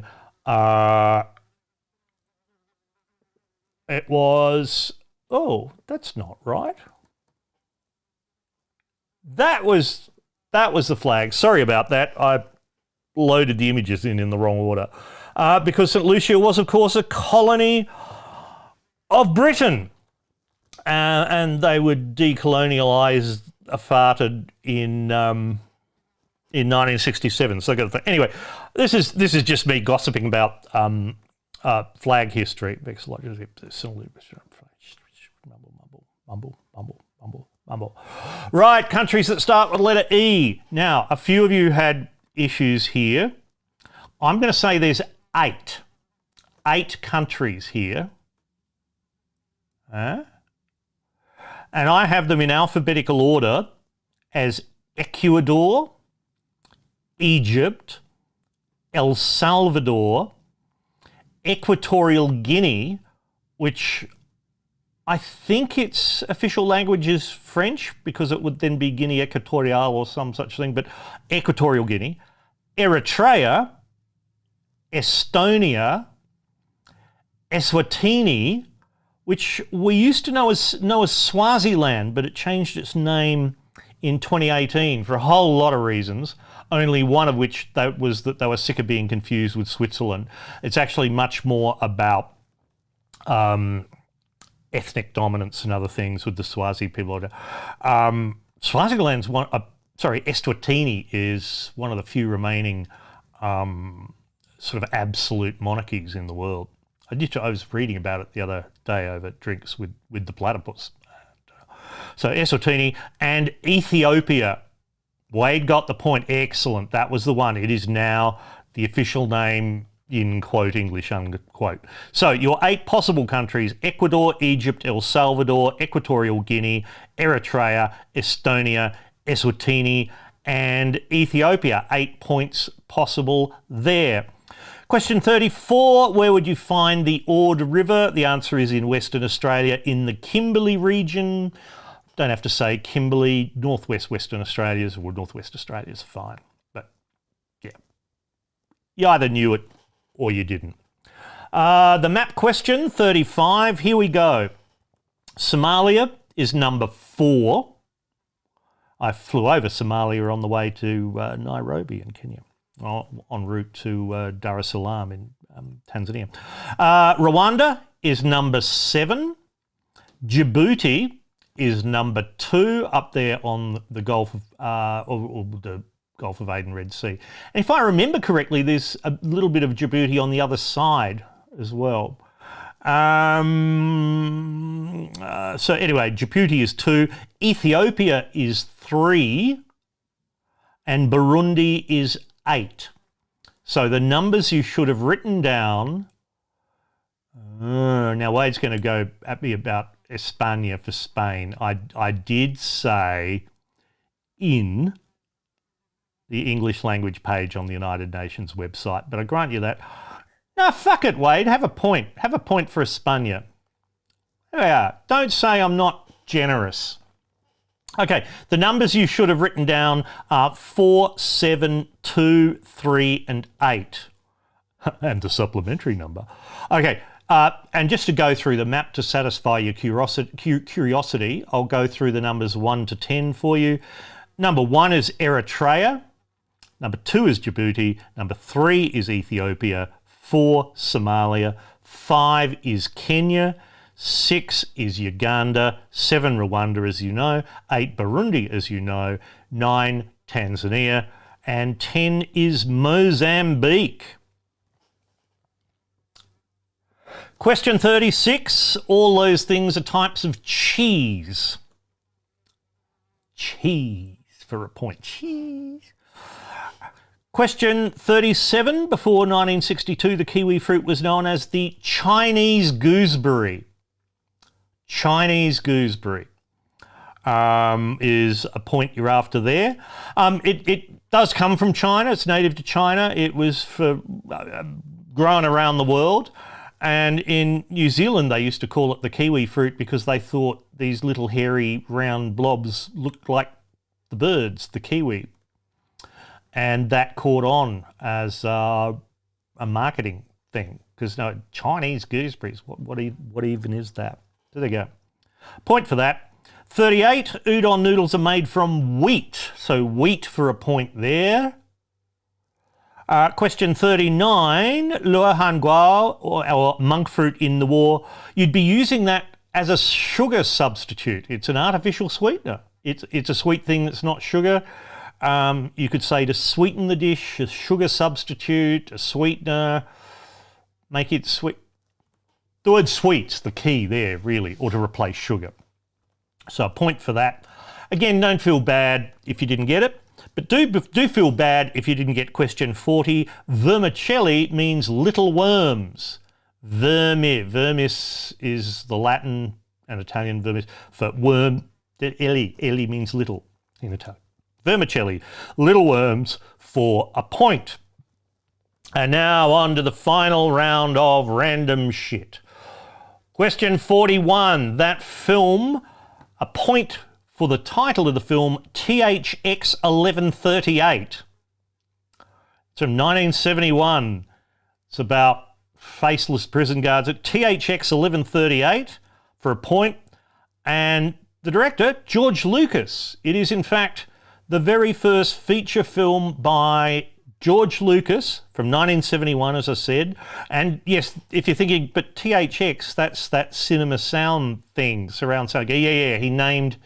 it was, oh, that's not right. That was the flag. Sorry about that. I loaded the images in the wrong order. Because St. Lucia was, of course, a colony of Britain. And they were decolonialised, farted in 1967. So anyway, this is just me gossiping about flag history. Mumble. Right, countries that start with letter E. Now, a few of you had issues here. I'm going to say there's 8 countries here. And I have them in alphabetical order as Ecuador, Egypt, El Salvador, Equatorial Guinea, which I think its official language is French because it would then be Guinea Equatorial or some such thing, but Equatorial Guinea, Eritrea, Estonia, Eswatini, which we used to know as Swaziland, but it changed its name in 2018 for a whole lot of reasons, only one of which was that they were sick of being confused with Switzerland. It's actually much more about ethnic dominance and other things with the Swazi people. Swaziland's Eswatini is one of the few remaining sort of absolute monarchies in the world. I was reading about it the other day over drinks with the platypus. So Eswatini and Ethiopia. Wade got the point. Excellent. That was the one. It is now the official name in quote English unquote. So your 8 possible countries: Ecuador, Egypt, El Salvador, Equatorial Guinea, Eritrea, Estonia, Eswatini and Ethiopia. 8 points possible there. Question 34, where would you find the Ord River? The answer is in Western Australia in the Kimberley region. Don't have to say Kimberley, northwest Western Australia's or northwest Australia's fine. But yeah, you either knew it or you didn't. The map question, 35, here we go. Somalia is number 4. I flew over Somalia on the way to Nairobi in Kenya, en route to Dar es Salaam in Tanzania. Rwanda is number 7. Djibouti is number 2, up there on the Gulf of the Gulf of Aden, Red Sea. And if I remember correctly, there's a little bit of Djibouti on the other side as well. So anyway, Djibouti is 2, Ethiopia is 3, and Burundi is 8. So the numbers you should have written down. Now Wade's going to go at me about España for Spain. I did say in the English language page on the United Nations website, but I grant you that. No, fuck it, Wade. Have a point. Have a point for España. There we are. Don't say I'm not generous. Okay, the numbers you should have written down are 4, 7, 2, 3 and 8. And the supplementary number. Okay, and just to go through the map to satisfy your curiosity, I'll go through the numbers 1 to 10 for you. Number 1 is Eritrea. Number 2 is Djibouti. Number 3 is Ethiopia. 4, Somalia. 5 is Kenya. 6 is Uganda. 7, Rwanda, as you know. 8, Burundi, as you know. 9, Tanzania. And 10 is Mozambique. Question 36. All those things are types of cheese. Cheese for a point. Cheese. Question 37. Before 1962, the kiwi fruit was known as the Chinese gooseberry. Chinese gooseberry is a point you're after there. It does come from China. It's native to China. It was grown around the world. And in New Zealand, they used to call it the kiwi fruit because they thought these little hairy round blobs looked like the birds, the kiwi. And that caught on as a marketing thing because no, Chinese gooseberries, what even is that? There they go. Point for that. 38, udon noodles are made from wheat. So wheat for a point there. Question 39, luohan guao, or monk fruit in the war. You'd be using that as a sugar substitute. It's an artificial sweetener. It's a sweet thing that's not sugar. You could say to sweeten the dish, a sugar substitute, a sweetener, make it sweet. The word sweet's the key there, really, or to replace sugar. So a point for that. Again, don't feel bad if you didn't get it, but do feel bad if you didn't get question 40. Vermicelli means little worms. Vermis is the Latin and Italian vermis for worm. Eli means little in Italian. Vermicelli, Little Worms for a point. And now on to the final round of random shit. Question 41. That film, a point for the title of the film, THX 1138. It's from 1971. It's about faceless prison guards at THX 1138 for a point. And the director, George Lucas. It is in fact the very first feature film by George Lucas from 1971, as I said. And yes, if you're thinking, but THX, that's that cinema sound thing, surround sound. Yeah. He named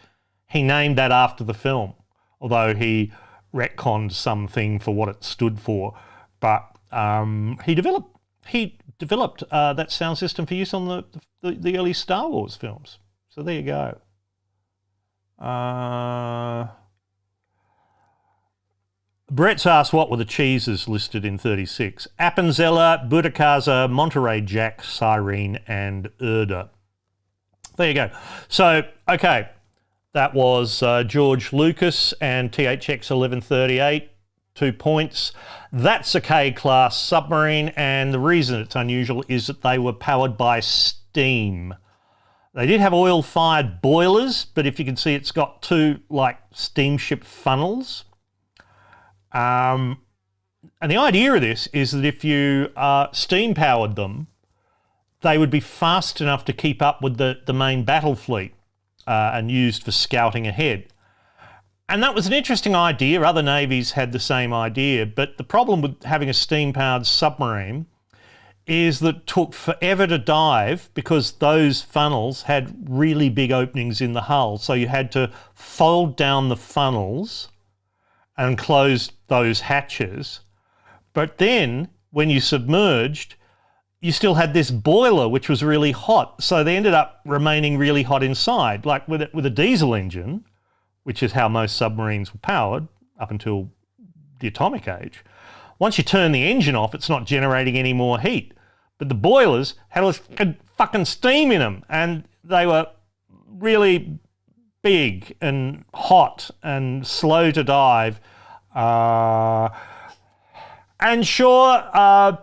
that after the film, although he retconned something for what it stood for. But he developed that sound system for use on the early Star Wars films. So there you go. Brett's asked what were the cheeses listed in 36. Appenzella, Budakaza, Monterey Jack, Cyrene and Erda. There you go. So, okay, that was George Lucas and THX 1138, 2 points. That's a K-class submarine, and the reason it's unusual is that they were powered by steam. They did have oil-fired boilers, but if you can see, it's got two, like, steamship funnels. And the idea of this is that if you steam-powered them, they would be fast enough to keep up with the main battle fleet and used for scouting ahead. And that was an interesting idea. Other navies had the same idea, but the problem with having a steam-powered submarine is that it took forever to dive because those funnels had really big openings in the hull. So you had to fold down the funnels and close those hatches. But then when you submerged, you still had this boiler which was really hot. So they ended up remaining really hot inside. Like with a diesel engine, which is how most submarines were powered up until the atomic age. Once you turn the engine off, it's not generating any more heat. But the boilers had all this fucking steam in them, and they were really big and hot and slow to dive. And sure,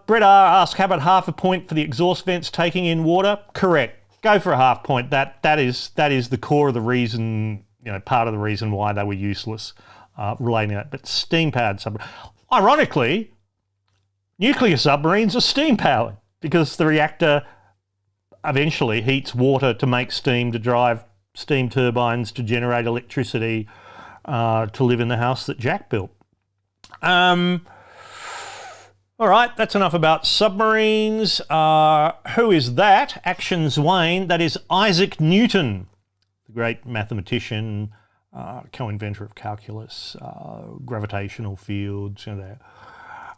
Brett R asked, how about half a point for the exhaust vents taking in water? Correct. Go for a half point. That is the core of the reason, part of the reason why they were useless, relating that. But steam-powered submarines. Ironically, nuclear submarines are steam-powered because the reactor eventually heats water to make steam to drive steam turbines to generate electricity to live in the house that Jack built. All right, that's enough about submarines. Who is that? Actions Wayne. That is Isaac Newton, the great mathematician, co-inventor of calculus, gravitational fields.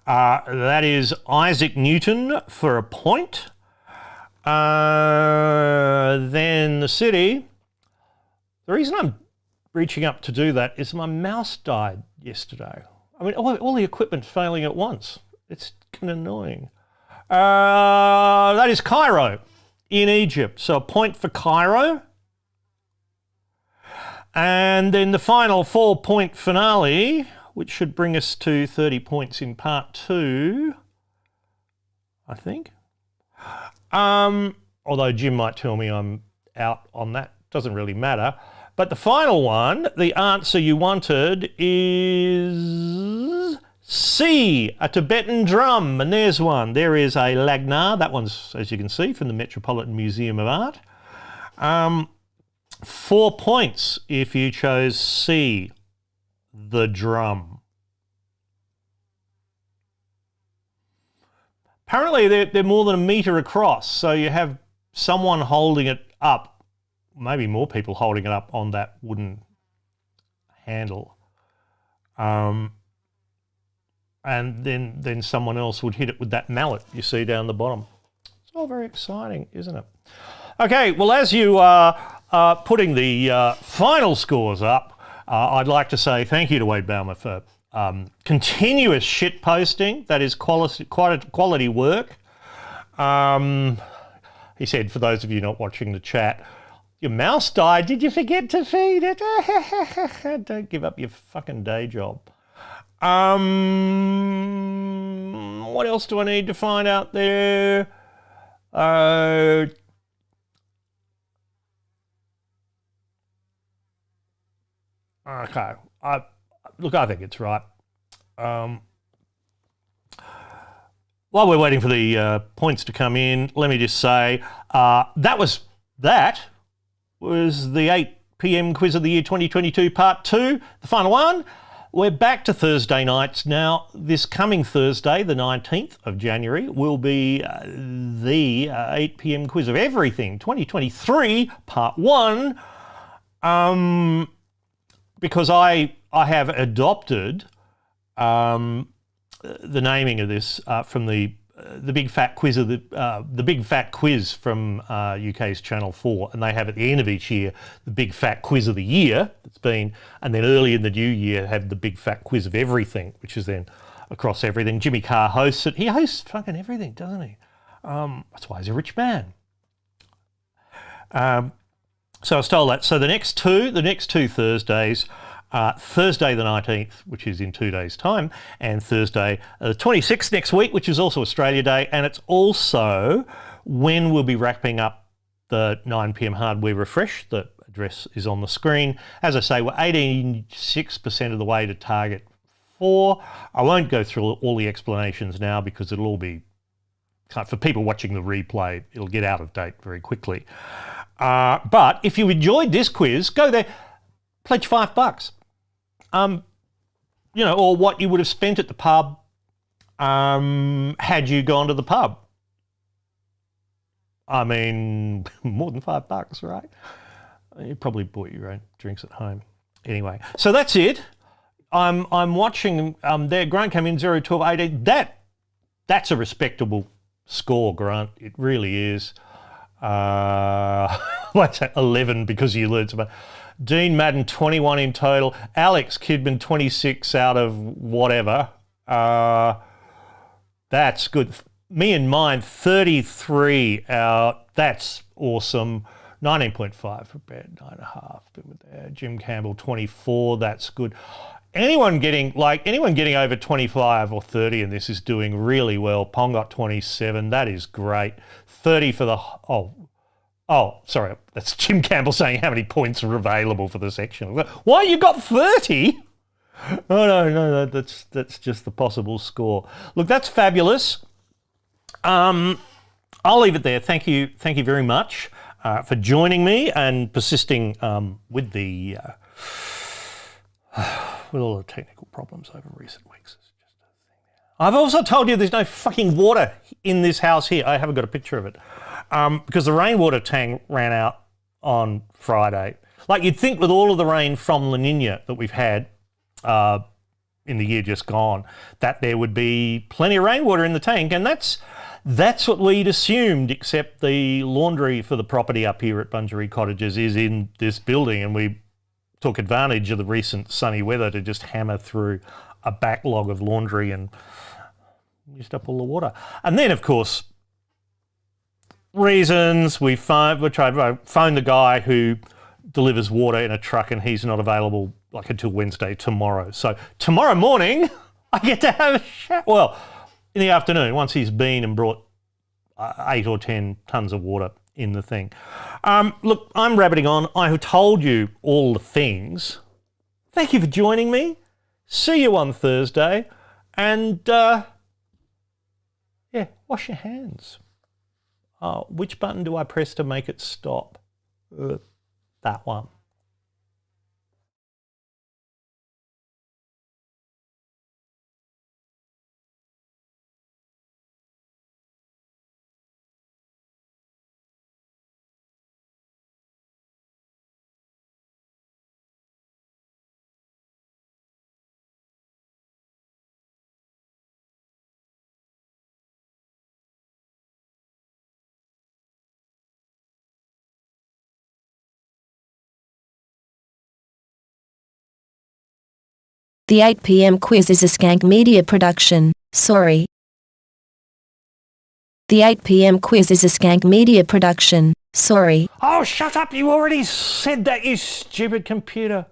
That is Isaac Newton for a point. Then the city. The reason I'm reaching up to do that is my mouse died yesterday. I mean, all the equipment's failing at once. It's kind of annoying. That is Cairo in Egypt. So a point for Cairo. And then the final 4-point finale, which should bring us to 30 points in part 2, I think. Although Jim might tell me I'm out on that. Doesn't really matter. But the final one, the answer you wanted is C, a Tibetan drum. And there's one. There is a Lagnar. That one's, as you can see, from the Metropolitan Museum of Art. 4 points if you chose C, the drum. Apparently they're more than a metre across, so you have someone holding it up, maybe more people holding it up on that wooden handle. And then someone else would hit it with that mallet you see down the bottom. It's all very exciting, isn't it? Okay, well, as you are putting the final scores up, I'd like to say thank you to Wade Baumer for continuous shit posting. That is quality work. He said, for those of you not watching the chat, Your mouse died. Did you forget to feed it? Don't give up your fucking day job. What else do I need to find out there? Okay. Look, I think it's right. While we're waiting for the points to come in, let me just say that was the 8 p.m. quiz of the year 2022 part 2, the final one. We're back to Thursday nights now. This coming Thursday, the 19th of January, will be the 8 p.m. quiz of everything 2023 part 1. Because I have adopted the naming of this from the big fat quiz of the big fat quiz from UK's Channel 4, and they have at the end of each year the big fat quiz of the year that's been, and then early in the new year have the big fat quiz of everything, which is then across everything. Jimmy Carr hosts it. He hosts fucking everything, doesn't he? That's why he's a rich man. So I stole that. So the next two Thursdays, Thursday the 19th, which is in 2 days' time, and Thursday the 26th next week, which is also Australia Day, and it's also when we'll be wrapping up the 9 p.m. hardware refresh. The address is on the screen. As I say, we're 86% of the way to target 4. I won't go through all the explanations now because it'll all be, for people watching the replay, it'll get out of date very quickly. But if you enjoyed this quiz, go there, pledge $5. Or what you would have spent at the pub had you gone to the pub. I mean, more than $5, right? You probably bought your own drinks at home. Anyway, so that's it. I'm watching there. Grant came in 0-12-18. That's a respectable score, Grant. It really is. What's that? 11 because you learned about. Dean Madden 21 in total. Alex Kidman 26 out of whatever. That's good. Me and mine 33 out. That's awesome. 19.5 for Brad, 9.5. Jim Campbell 24. That's good. Anyone getting over 25 or 30 in this is doing really well. Pong got 27. That is great. 30 for the sorry, that's Jim Campbell saying how many points are available for the section. Why you got 30? Oh no, that's just the possible score. Look, that's fabulous. I'll leave it there. Thank you very much for joining me and persisting with the with all the technical problems over recent weeks. It's just a thing. I've also told you there's no fucking water in this house here. I haven't got a picture of it. Because the rainwater tank ran out on Friday. Like you'd think with all of the rain from La Nina that we've had in the year just gone, that there would be plenty of rainwater in the tank, and that's what we'd assumed, except the laundry for the property up here at Bungaree Cottages is in this building, and we took advantage of the recent sunny weather to just hammer through a backlog of laundry and used up all the water. And then, of course, reasons we tried to phone the guy who delivers water in a truck, and he's not available until Wednesday tomorrow. So tomorrow morning I get to have a shower. Well, in the afternoon, once he's been and brought 8 or 10 tons of water in the thing. Look, I'm rabbiting on. I have told you all the things. Thank you for joining me. See you on Thursday, and wash your hands. Which button do I press to make it stop? That one. The 8 p.m. quiz is a Skank Media production. Sorry. The 8 p.m. quiz is a Skank Media production. Sorry. Oh, shut up. You already said that, you stupid computer.